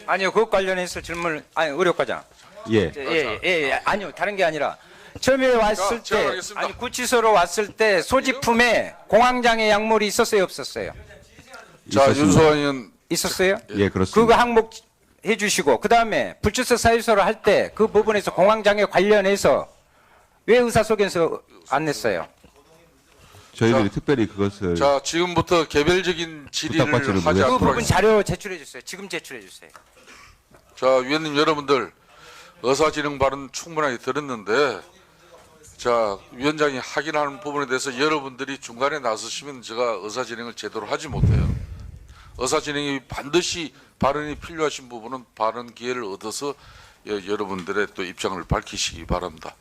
아니요. 그것 관련해서 질문을 의료과장. 예, 아니요. 다른 게 아니라 처음에 왔을 제가 때 하겠습니다. 구치소로 왔을 때 소지품에 공황장애 약물이 있었어요, 없었어요? 자, 있었습니다. 윤소환 의원 있었어요? 예, 그렇습니다. 그거 항목해 주시고 그다음에 불출석 사유서를 할 때 그 부분에서 공황장애 관련해서 왜 의사소견서 안 냈어요? 저희들이 특별히 그것을 자, 지금부터 개별적인 질의를 부탁받지를 하지 그 않도록 부분 하겠습니다. 자료 제출해 주세요. 지금 제출해 주세요. 자, 위원님 여러분들 의사진행 발언 충분하게 들었는데 자, 위원장이 확인하는 부분에 대해서 여러분들이 중간에 나서시면 제가 의사진행을 제대로 하지 못해요. 의사진행이 반드시 발언이 필요하신 부분은 발언 기회를 얻어서 여러분들의 또 입장을 밝히시기 바랍니다.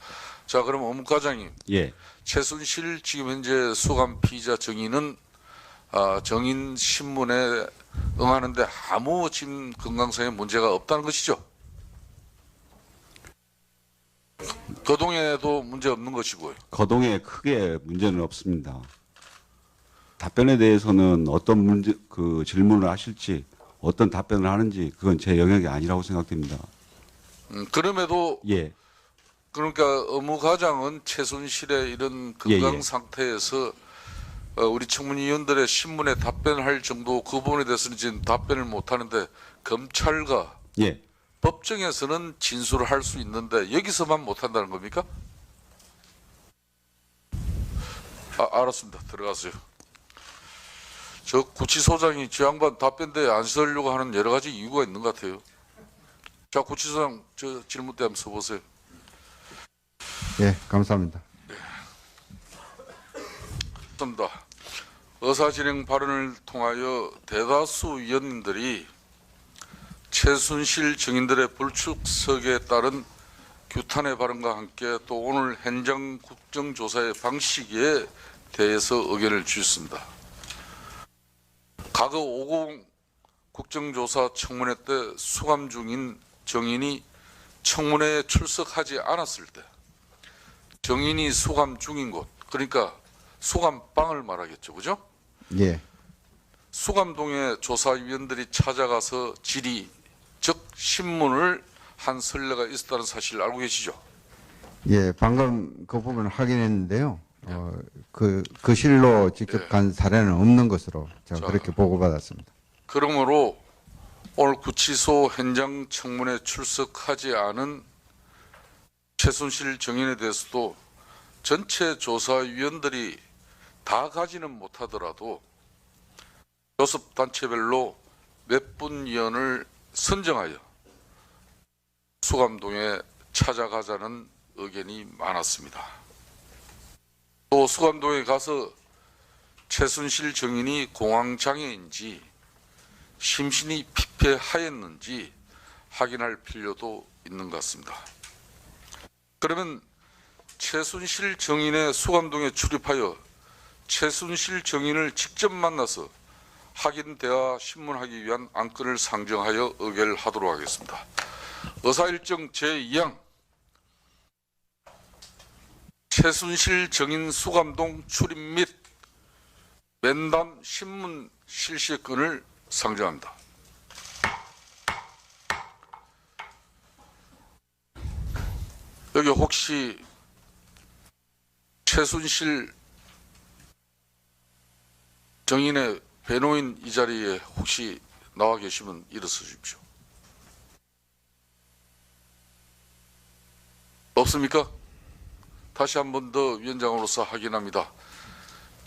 자, 그럼 업무과장님, 예, 최순실 지금 현재 수감 피의자 정인은 정인 신문에 응하는데 아무 지금 건강상의 문제가 없다는 것이죠. 거동에도 문제 없는 것이고요. 거동에 크게 문제는 없습니다. 답변에 대해서는 어떤 문제 그 질문을 하실지 어떤 답변을 하는지 그건 제 영역이 아니라고 생각됩니다. 그럼에도 예, 그러니까 업무과장은 최순실의 이런 건강 예. 상태에서 우리 청문위원들의 신문에 답변할 정도 그 부분에 대해서는 지금 답변을 못 하는데 검찰과 예, 법정에서는 진술을 할 수 있는데 여기서만 못 한다는 겁니까? 알았습니다. 들어가세요. 저 구치소장이 저 양반 답변대에 안 쓰려고 하는 여러 가지 이유가 있는 것 같아요. 자, 구치소장 저 질문 때 한번 써보세요. 예, 감사합니다. 맞습니다. 의사진행 발언을 통하여 대다수 위원님들이 최순실 증인들의 불출석에 따른 규탄의 발언과 함께 또 오늘 현장 국정조사의 방식에 대해서 의견을 주셨습니다. 과거 50 국정조사 청문회 때 수감 중인 정인이 청문회에 출석하지 않았을 때 정인이 수감 중인 곳, 그러니까 수감방을 말하겠죠, 그죠? 예, 수감동에 조사위원들이 찾아가서 질의, 즉 신문을 한 선례가 있었다는 사실을 알고 계시죠? 예, 방금 그 부분을 확인했는데요. 그 실로 직접 간 사례는 없는 것으로 제가 자. 그렇게 보고받았습니다. 그러므로 오늘 구치소 현장 청문회 출석하지 않은 최순실 증인에 대해서도 전체 조사위원들이 다 가지는 못하더라도 교섭단체별로 몇 분 위원을 선정하여 수감동에 찾아가자는 의견이 많았습니다. 또 수감동에 가서 최순실 증인이 공황장애인지 심신이 피폐하였는지 확인할 필요도 있는 것 같습니다. 그러면 최순실 증인의 수감동에 출입하여 최순실 증인을 직접 만나서 확인 대화 신문하기 위한 안건을 상정하여 의결하도록 하겠습니다. 의사일정 제2항 최순실 증인 수감동 출입 및 면담 신문 실시 건을 상정합니다. 여기 혹시 최순실 증인의 변호인 이 자리에 혹시 나와 계시면 일어서 주십시오. 없습니까? 다시 한 번 더 위원장으로서 확인합니다.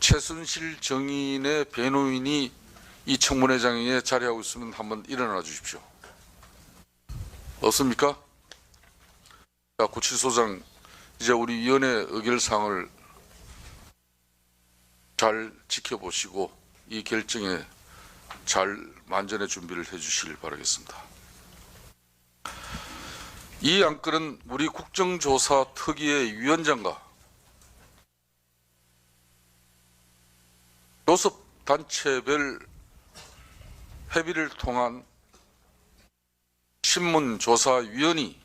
최순실 증인의 변호인이 이 청문회장에 자리하고 있으면 한번 일어나 주십시오. 없습니까? 자, 구치소장 이제 우리 위원회 의결사항을 잘 지켜보시고 이 결정에 잘 만전의 준비를 해주시길 바라겠습니다. 이 안건은 우리 국정조사 특위의 위원장과 교섭단체별 협의를 통한 신문조사위원이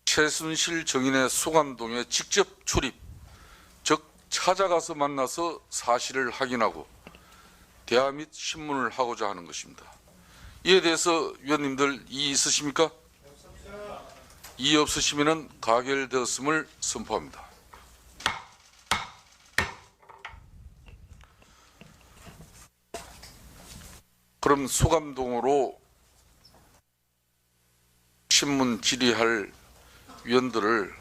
최순실 증인의 수감동에 직접 출입, 즉 찾아가서 만나서 사실을 확인하고 대화 및 신문을 하고자 하는 것입니다. 이에 대해서 위원님들 이의 있으십니까? 이의 없으시면 가결되었음을 선포합니다. 그럼 수감동으로 신문 질의할 위원들을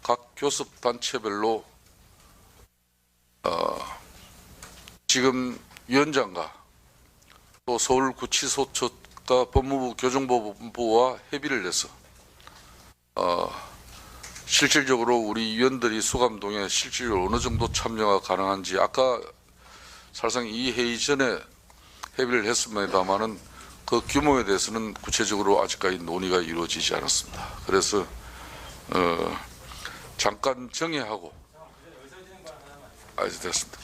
각 교섭단체별로 지금 위원장과 또 서울구치소 측과 법무부 교정본부와 협의를 해서 실질적으로 우리 위원들이 수감동에 실질적으로 어느 정도 참여가 가능한지 아까 사실상 이 회의 전에 협의를 했습니다만은 그 규모에 대해서는 구체적으로 아직까지 논의가 이루어지지 않았습니다. 그래서 잠깐 정회하고 됐습니다.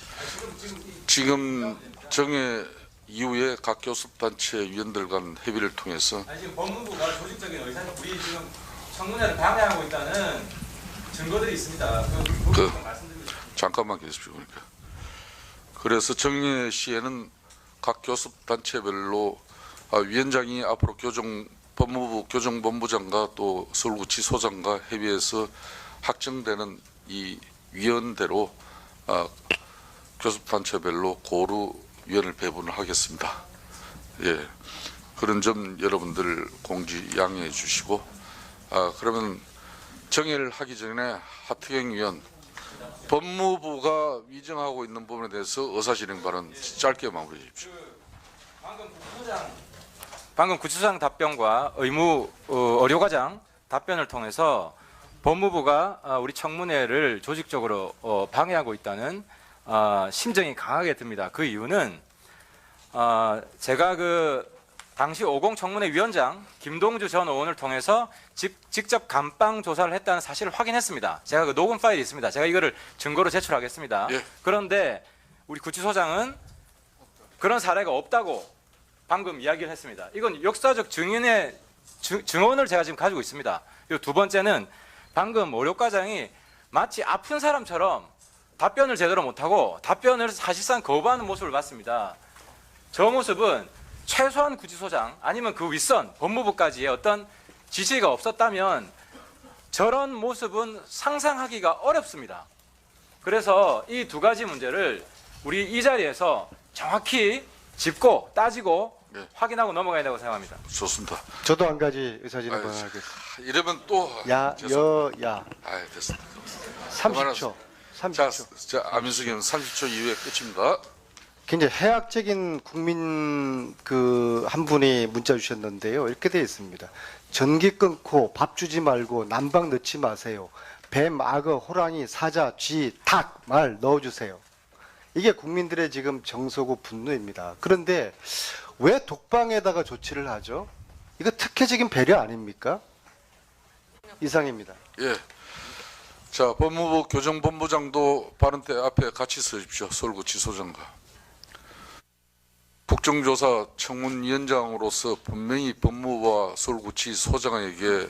지금 정회 이후에 각 교섭단체 위원들 간 협의를 통해서 지금 법무부가 조직적인 의사는 우리 지금 청문회를 방해하고 있다는 증거들이 있습니다. 잠깐만 계십시오. 그러니까. 그래서 정회 시에는 각 교섭단체별로 위원장이 앞으로 법무부 교정본부장과 또 서울구치소장과 협의해서 확정되는 이 위원대로 교섭단체별로 고루위원을 배분을 하겠습니다. 예, 그런 점 여러분들 공지 양해해 주시고 그러면 정회를 하기 전에 하태경 위원 법무부가 위정하고 있는 부분에 대해서 의사진행 발언 짧게 마무리해 주십시오. 방금 구치소장 답변과 의료과장 답변을 통해서 법무부가 우리 청문회를 조직적으로 방해하고 있다는 심정이 강하게 듭니다. 그 이유는 제가 당시 50 청문회 위원장 김동주 전 의원을 통해서 직접 감방 조사를 했다는 사실을 확인했습니다. 제가 녹음 파일이 있습니다. 제가 이거를 증거로 제출하겠습니다. 예. 그런데 우리 구치소장은 그런 사례가 없다고 방금 이야기를 했습니다. 이건 역사적 증인의 증언을 제가 지금 가지고 있습니다. 그리고 두 번째는 방금 의료과장이 마치 아픈 사람처럼 답변을 제대로 못하고 답변을 사실상 거부하는 모습을 봤습니다. 저 모습은 최소한 구치소장 아니면 그 윗선 법무부까지의 어떤 지시가 없었다면 저런 모습은 상상하기가 어렵습니다. 그래서 이 두 가지 문제를 우리 이 자리에서 정확히 짚고 따지고 네. 확인하고 넘어가야 된다고 생각합니다. 좋습니다. 저도 한 가지 의사진행 아유, 권하겠습니다. 이러면 또 야, 여, 야. 아, 됐습니다. 30초. 30초. 자, 안민석 의원 30초 이후에 끝입니다. 굉장히 해학적인 국민 한 분이 문자 주셨는데요. 이렇게 되어 있습니다. 전기 끊고 밥 주지 말고 난방 넣지 마세요. 뱀, 악어, 호랑이, 사자, 쥐, 닭, 말 넣어주세요. 이게 국민들의 지금 정서고 분노입니다. 그런데 왜 독방에다가 조치를 하죠? 이거 특혜적인 배려 아닙니까? 이상입니다. 예. 자, 법무부 교정본부장도 발언대 앞에 같이 서십시오. 서울구치소장과. 국정조사 청문위원장으로서 분명히 법무부와 서울구치소장에게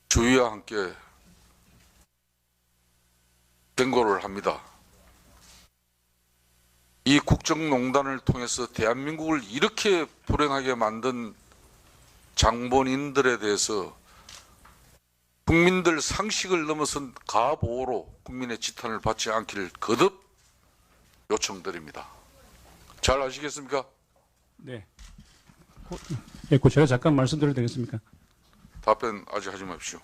주의와 함께 경고를 합니다. 이 국정농단을 통해서 대한민국을 이렇게 불행하게 만든 장본인들에 대해서 국민들 상식을 넘어선 가보호로 국민의 지탄을 받지 않기를 거듭 요청드립니다. 잘 아시겠습니까? 네. 예, 그 제가 잠깐 말씀드려도 되겠습니까? 답변 아직 하지 마십시오.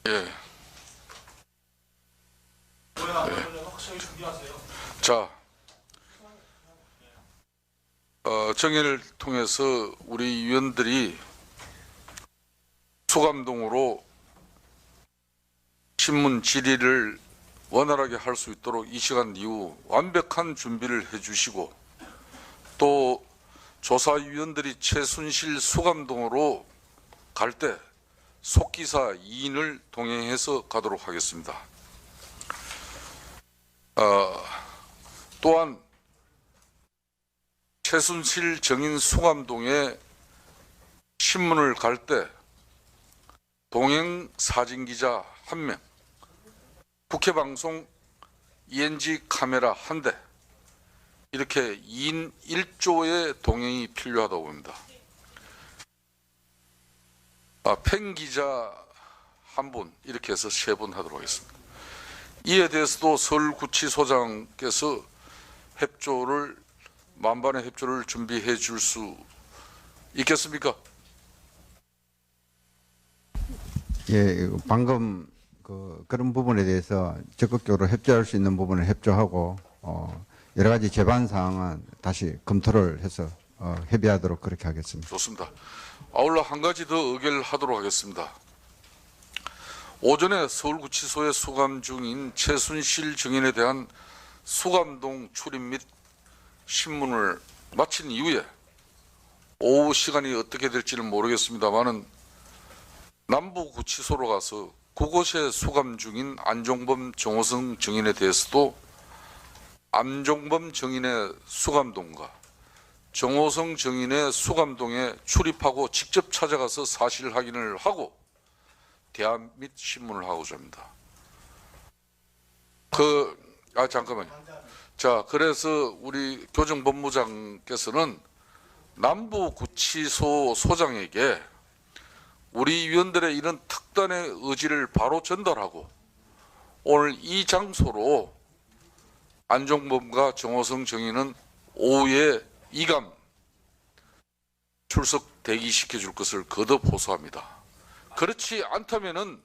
예. 자, 정의를 통해서 우리 위원들이 수감동으로 신문 질의를 원활하게 할 수 있도록 이 시간 이후 완벽한 준비를 해주시고 또 조사위원들이 최순실 수감동으로 갈 때 속기사 2인을 동행해서 가도록 하겠습니다. 또한 최순실 정인 수감동에 신문을 갈 때 동행 사진기자 1명, 국회방송 ENG 카메라 1대, 이렇게 2인 1조의 동행이 필요하다고 봅니다. 팬 기자 1분, 이렇게 해서 3분 하도록 하겠습니다. 이에 대해서도 서울구치소장께서 만반의 협조를 준비해 줄 수 있겠습니까? 예, 방금 그런 부분에 대해서 적극적으로 협조할 수 있는 부분을 협조하고 여러 가지 제반 사항은 다시 검토를 해서 협의하도록 그렇게 하겠습니다. 좋습니다. 아울러 한 가지 더 의결을 하도록 하겠습니다. 오전에 서울구치소에 수감 중인 최순실 증인에 대한 수감동 출입 및 신문을 마친 이후에 오후 시간이 어떻게 될지는 모르겠습니다만은 남부구치소로 가서 그곳에 수감 중인 안종범, 정호성 증인에 대해서도 안종범 증인의 수감동과 정호성 증인의 수감동에 출입하고 직접 찾아가서 사실 확인을 하고 대안 및 신문을 하고자 합니다. 잠깐만요. 자, 그래서 우리 교정본부장께서는 남부구치소 소장에게 우리 위원들의 이런 특단의 의지를 바로 전달하고 오늘 이 장소로 안종범과 정호성 증인은 오후에 이감 출석 대기시켜 줄 것을 거듭 호소합니다. 그렇지 않다면은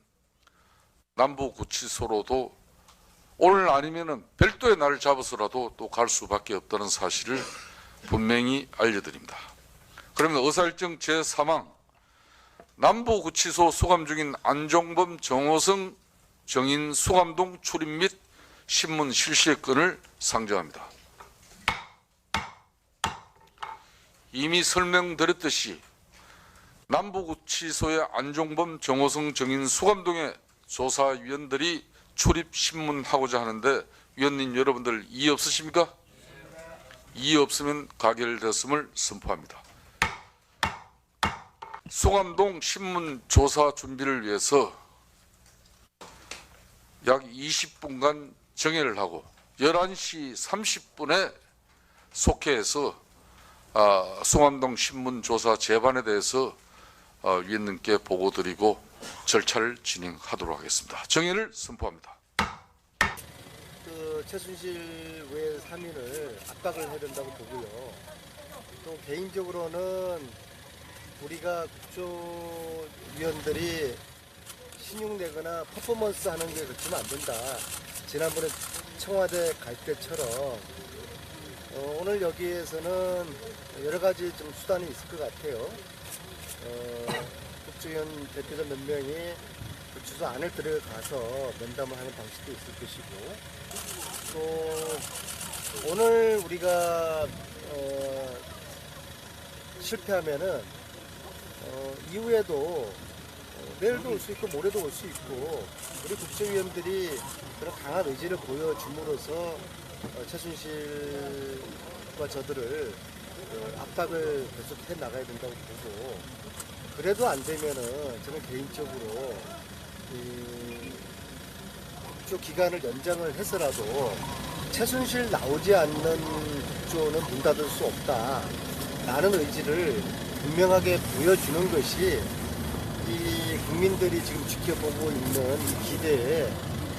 남부구치소로도 오늘 아니면은 별도의 날을 잡아서라도 또 갈 수밖에 없다는 사실을 분명히 알려드립니다. 그러면 의사일정 제3항 남부구치소 수감 중인 안종범, 정호성 정인 수감동 출입 및 신문 실시의 건을 상정합니다. 이미 설명드렸듯이 남부구치소의 안종범, 정호성 정인 수감동에 조사위원들이 출입 신문하고자 하는데 위원님 여러분들 이의 없으십니까? 이의 없으면 가결됐음을 선포합니다. 수감동 신문 조사 준비를 위해서 약 20분간 정회를 하고 11시 30분에 속회해서 수감동 신문 조사 재반에 대해서 위원님께 보고드리고 절차를 진행하도록 하겠습니다. 정회를 선포합니다. 그 최순실 외 3인을 압박을 해야 된다고 보고요. 또 개인적으로는 우리가 국조위원들이 신용 내거나 퍼포먼스 하는 게 그렇지는 안 된다. 지난번에 청와대 갈 때처럼 오늘 여기에서는 여러 가지 좀 수단이 있을 것 같아요. 국조위원 대표자 몇 명이 그 주소 안에 들어가서 면담을 하는 방식도 있을 것이고, 또 오늘 우리가 실패하면은 이후에도 내일도 올 수 있고 모레도 올 수 있고, 우리 국제위원들이 그런 강한 의지를 보여줌으로써 최순실과 저들을 압박을 계속해 나가야 된다고 보고, 그래도 안 되면은 저는 개인적으로 국조 기간을 연장을 해서라도 최순실 나오지 않는 국조는 문 닫을 수 없다 라는 의지를 분명하게 보여주는 것이 이 국민들이 지금 지켜보고 있는 이 기대에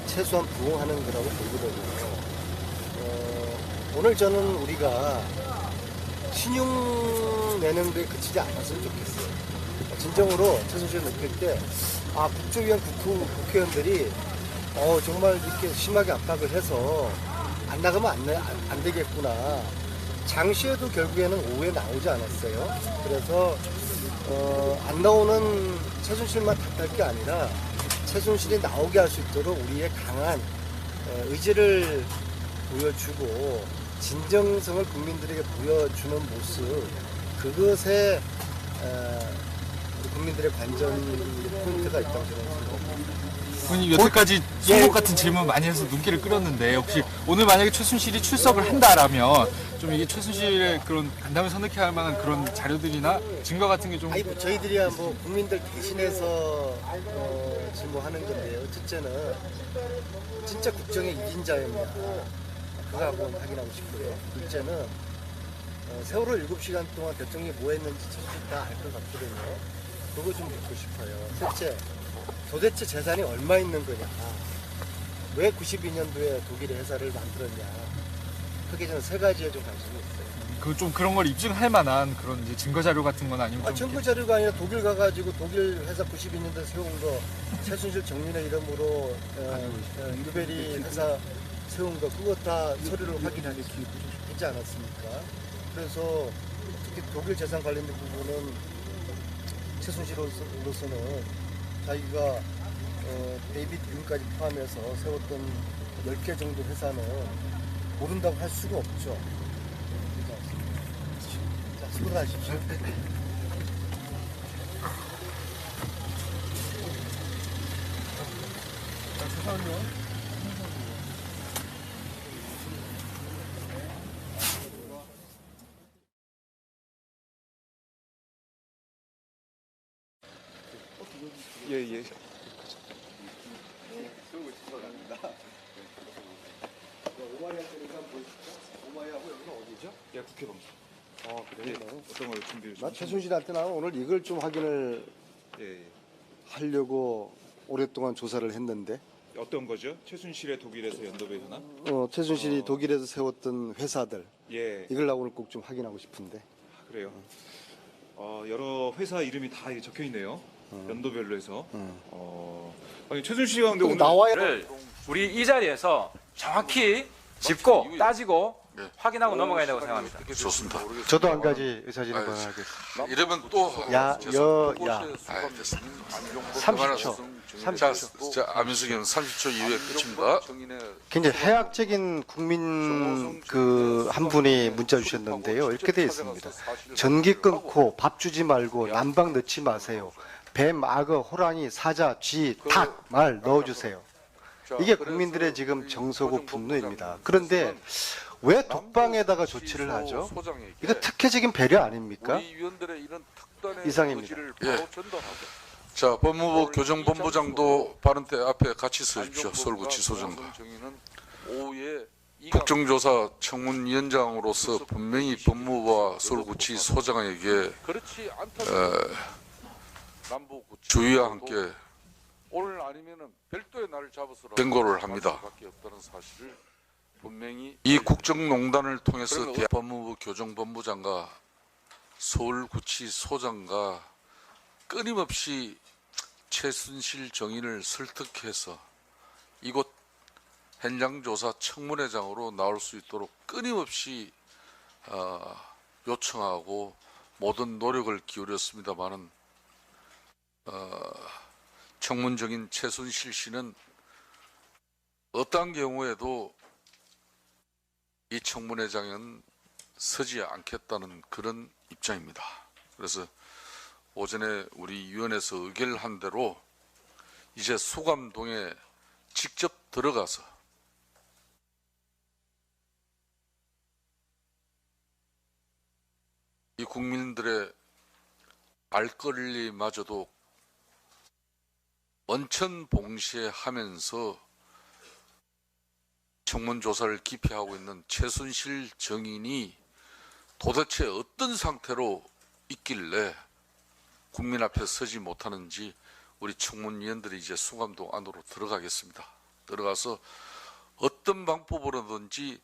최소한 부응하는 거라고 보거든요. 오늘 저는 우리가 신용 내는 데 그치지 않았으면 좋겠어요. 진정으로 최순실 느낄 때, 국조위원 국회의원들이 정말 이렇게 심하게 압박을 해서 안 나가면 안 되겠구나. 장시에도 결국에는 오후에 나오지 않았어요. 그래서 안 나오는 최순실만 탓할 게 아니라 최순실이 나오게 할 수 있도록 우리의 강한 의지를 보여주고 진정성을 국민들에게 보여주는 모습, 그것에 우리 국민들의 관전 포인트가 있다고 저는 생각합니다. 의원님 여태까지 수목 같은 질문 많이 해서 눈길을 끌었는데, 혹시 오늘 만약에 최순실이 출석을 한다라면 좀 이게 최순실의 그런 간담회 선택해야 할 만한 그런 자료들이나 증거 같은 게 좀 저희들이야 뭐 국민들 대신해서 질문하는 건데요. 첫째는 진짜 국정의 1인자였냐, 그거 한번 확인하고 싶고요. 둘째는 세월호 7시간 동안 대통령이 뭐 했는지 최순실 다 알 것 같거든요. 그거 좀 묻고 싶어요. 셋째, 도대체 재산이 얼마 있는 거냐, 왜 92년도에 독일의 회사를 만들었냐, 크게 저는 세 가지에 좀 관심이 있어요. 좀 그런 걸 입증할 만한 그런 이제 증거 자료 같은 건 아니면 증거 자료가 아니라 독일 가가지고 독일 회사 92년도에 세운 거, 최순실 정민의 이름으로 뉴베리 회사 세운 거, 그거 다 서류를 확인하기 하지 않았습니까? 그래서 특히 독일 재산 관련된 부분은 최순실로서는 자기가 데이비드 윤까지 포함해서 세웠던 10개 정도 회사는 모른다고 할 수가 없죠. 자, 수고하십시오. 예. 오마이하고 여기는 어디죠? 예, 국회범. 그래요? 어떤 걸 준비를 나 최순실한테 나는 오늘 이걸 좀 확인을 하려고 오랫동안 조사를 했는데. 어떤 거죠? 최순실의 독일에서 연도배 현황? 최순실이 독일에서 세웠던 회사들. 예. 이걸 나 오늘 꼭 좀 확인하고 싶은데. 그래요. 여러 회사 이름이 다 적혀 있네요. 연도별로 해서. 아니 최순실이 근데 오늘 나와야 우리 이 자리에서 정확히 짚고 따지고 확인하고 넘어가야 된다고 생각합니다. 좋습니다. 저도 한 가지 의사진행 권하겠습니다. 이러면 또 30초. 자, 안민석 의원 30초 이후에 끝입니다. 굉장히 해학적인 국민 한 분이 문자 주셨는데요. 이렇게 되어 있습니다. 전기 끊고 밥 주지 말고 난방 넣지 마세요. 뱀, 악어, 호랑이, 사자, 쥐, 닭, 말 넣어주세요. 이게 국민들의 지금 정서고 분노입니다. 그런데 왜 독방에다가 조치를 하죠? 이거 특혜적인 배려 아닙니까? 이상입니다. 자, 법무부 교정본부장도 발언대 앞에 같이 서주십시오. 서울구치소장과. 국정조사 청문위원장으로서 분명히 법무부와 서울구치소장에게 주의와 함께 오늘 아니면은 별도의 날을 잡아서 경고를 합니다. 분명히 이 국정농단을 통해서 법무부 교정본부장과 서울구치소장과 끊임없이 최순실 정인을 설득해서 이곳 현장조사 청문회장으로 나올 수 있도록 끊임없이 요청하고 모든 노력을 기울였습니다마는 청문정인 최순실 씨는 어떠한 경우에도 이 청문회장은 서지 않겠다는 그런 입장입니다. 그래서 오전에 우리 위원회에서 의결한 대로 이제 수감동에 직접 들어가서 이 국민들의 알 권리마저도 원천봉쇄하면서 청문조사를 깊이 하고 있는 최순실 정인이 도대체 어떤 상태로 있길래 국민 앞에 서지 못하는지 우리 청문위원들이 이제 수감동 안으로 들어가겠습니다. 들어가서 어떤 방법으로든지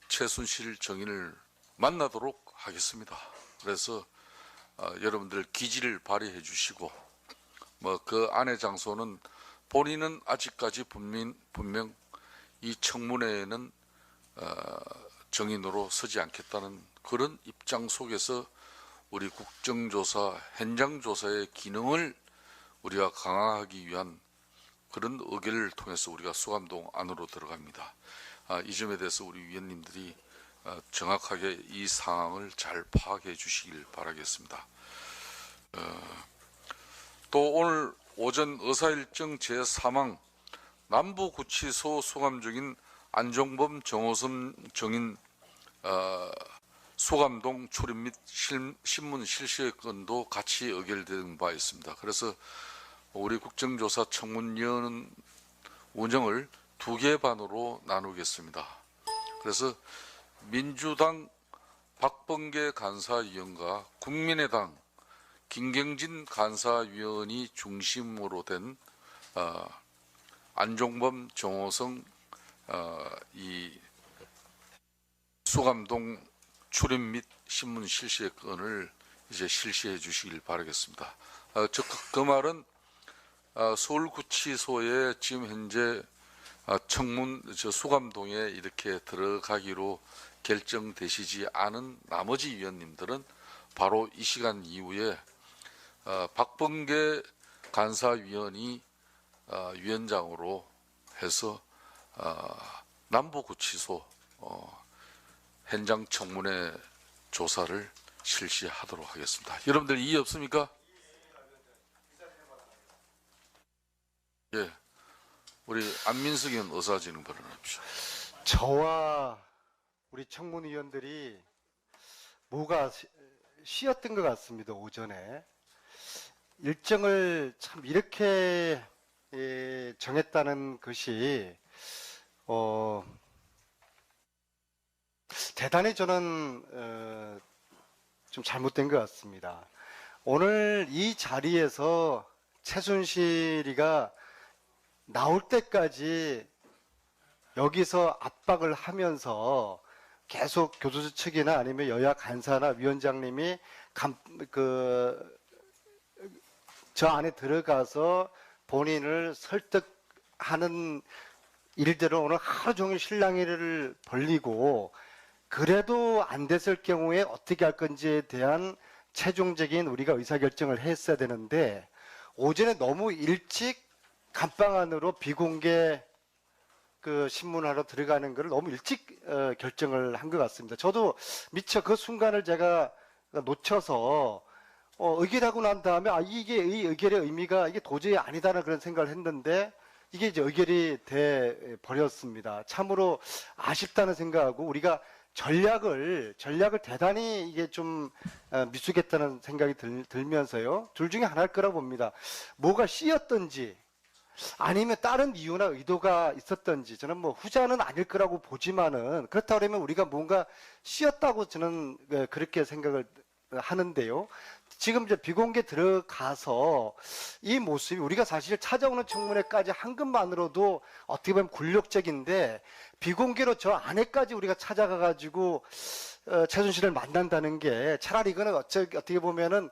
최순실 정인을 만나도록 하겠습니다. 그래서 여러분들 기지를 발휘해 주시고 그 안의 장소는 본인은 아직까지 분명 이 청문회에는 정인으로 서지 않겠다는 그런 입장 속에서 우리 국정조사, 현장조사의 기능을 우리가 강화하기 위한 그런 의결을 통해서 우리가 수감동 안으로 들어갑니다. 이 점에 대해서 우리 위원님들이 정확하게 이 상황을 잘 파악해 주시길 바라겠습니다. 또 오늘 오전 의사일정 제3항 남부구치소 수감 중인 안종범 정호성 정인 수감동 출입 및 신문 실시의 건도 같이 의결된 바 있습니다. 그래서 우리 국정조사 청문위원 운영을 2개 반으로 나누겠습니다. 그래서 민주당 박범계 간사위원과 국민의당 김경진 간사위원이 중심으로 된 안종범 정호성 이 수감동 출입 및 신문 실시의 건을 이제 실시해 주시길 바라겠습니다. 그 말은 서울구치소에 지금 현재 수감동에 이렇게 들어가기로 결정되시지 않은 나머지 위원님들은 바로 이 시간 이후에 박범계 간사위원이 위원장으로 해서 남부구치소 현장 청문회 조사를 실시하도록 하겠습니다. 여러분들 이해 없습니까? 예, 우리 안민석 의원 의사진행 발언하십시오. 저와 우리 청문위원들이 뭐가 쉬었던 것 같습니다. 오전에 일정을 참 이렇게 정했다는 것이 대단히 저는 좀 잘못된 것 같습니다. 오늘 이 자리에서 최순실이가 나올 때까지 여기서 압박을 하면서 계속 교도소 측이나 아니면 여야 간사나 위원장님이 저 안에 들어가서 본인을 설득하는 일들을 오늘 하루 종일 실랑이를 벌리고 그래도 안 됐을 경우에 어떻게 할 건지에 대한 최종적인 우리가 의사결정을 했어야 되는데 오전에 너무 일찍 감방 안으로 비공개 신문하러 들어가는 것을 너무 일찍 결정을 한 것 같습니다. 저도 미처 그 순간을 제가 놓쳐서 의결하고 난 다음에 이게 이 의결의 의미가 이게 도저히 아니다라는 그런 생각을 했는데 이게 이제 의결이 돼 버렸습니다. 참으로 아쉽다는 생각하고 우리가 전략을 대단히 이게 좀 미숙했다는 생각이 들면서요. 둘 중에 하나일 거라고 봅니다. 뭐가 씨였던지 아니면 다른 이유나 의도가 있었던지 저는 후자는 아닐 거라고 보지만은 그렇다고 하면 우리가 뭔가 씨였다고 저는 그렇게 생각을 하는데요. 지금 이제 비공개 들어가서 이 모습이 우리가 사실 찾아오는 청문회까지 한 것만으로도 어떻게 보면 굴욕적인데 비공개로 저 안에까지 우리가 찾아가 가지고 최순실을 만난다는 게 차라리 이거는 어떻게 보면은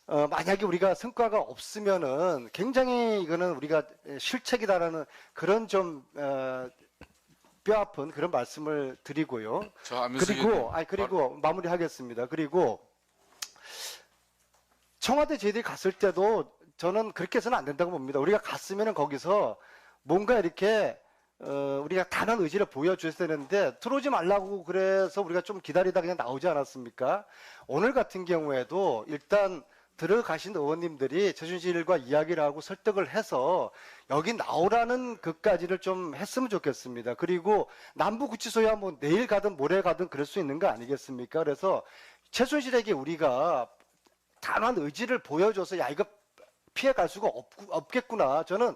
만약에 우리가 성과가 없으면은 굉장히 이거는 우리가 실책이다라는 그런 좀 뼈아픈 그런 말씀을 드리고요. 그리고 마무리하겠습니다. 그리고 청와대 저희들이 갔을 때도 저는 그렇게 해서는 안 된다고 봅니다. 우리가 갔으면은 거기서 뭔가 이렇게 우리가 단한 의지를 보여줘야 되는데 들어오지 말라고 그래서 우리가 좀 기다리다 그냥 나오지 않았습니까? 오늘 같은 경우에도 일단 들어가신 의원님들이 최순실과 이야기를 하고 설득을 해서 여기 나오라는 것까지를 좀 했으면 좋겠습니다. 그리고 남부구치소야 뭐 내일 가든 모레 가든 그럴 수 있는 거 아니겠습니까? 그래서 최순실에게 우리가 단한 의지를 보여줘서 야 이거 피해갈 수가 없겠구나. 저는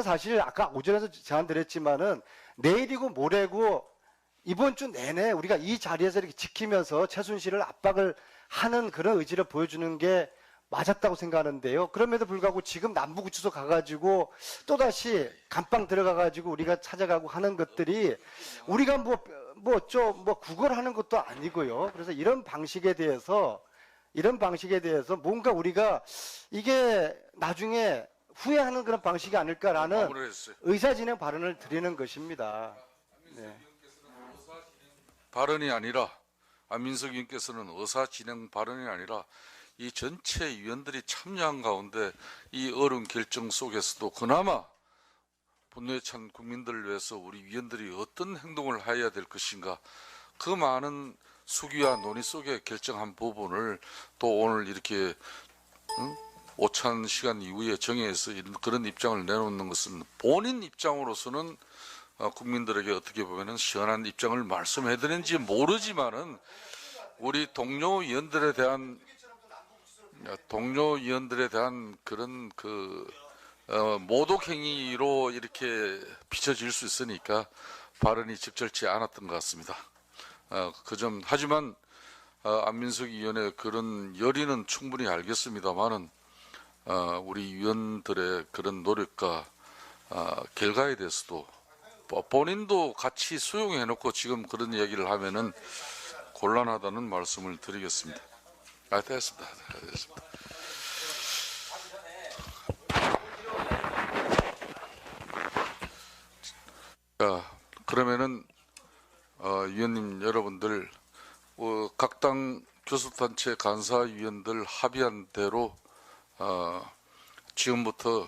사실 아까 오전에도 제안드렸지만은 내일이고 모레고 이번 주 내내 우리가 이 자리에서 이렇게 지키면서 최순실을 압박을 하는 그런 의지를 보여주는 게 맞았다고 생각하는데요. 그럼에도 불구하고 지금 남부구치소 가가지고 또다시 감방 들어가가지고 우리가 찾아가고 하는 것들이 우리가 구걸하는 것도 아니고요. 그래서 이런 방식에 대해서 뭔가 우리가 이게 나중에 후회하는 그런 방식이 아닐까라는 의사진행 발언을 드리는 것입니다. 네. 발언이 아니라 안민석 의원께서는 의사진행 발언이 아니라 이 전체 위원들이 참여한 가운데 이 어려운 결정 속에서도 그나마 분노에 찬 국민들을 위해서 우리 위원들이 어떤 행동을 해야 될 것인가 그 많은 수기와 논의 속에 결정한 부분을 또 오늘 이렇게 오찬 시간 이후에 정회에서 그런 입장을 내놓는 것은 본인 입장으로서는 국민들에게 어떻게 보면은 시원한 입장을 말씀해 드렸는지 모르지만은 우리 동료 위원들에 대한 그런 모독 행위로 이렇게 비춰질 수 있으니까 발언이 적절치 않았던 것 같습니다. 하지만 안민석 위원의 그런 열의는 충분히 알겠습니다만은 우리 위원들의 그런 노력과 결과에 대해서도 본인도 같이 수용해놓고 지금 그런 얘기를 하면은 곤란하다는 말씀을 드리겠습니다. 됐습니다. 자, 그러면은 위원님 여러분들 각 당 교섭단체 간사위원들 합의한 대로 지금부터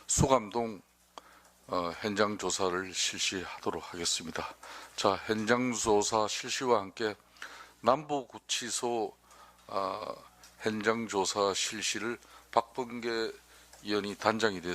수감동 현장 조사를 실시하도록 하겠습니다. 자, 현장 조사 실시와 함께 남부구치소 현장 조사 실시를 박범계 위원이 단장이 되었습니다.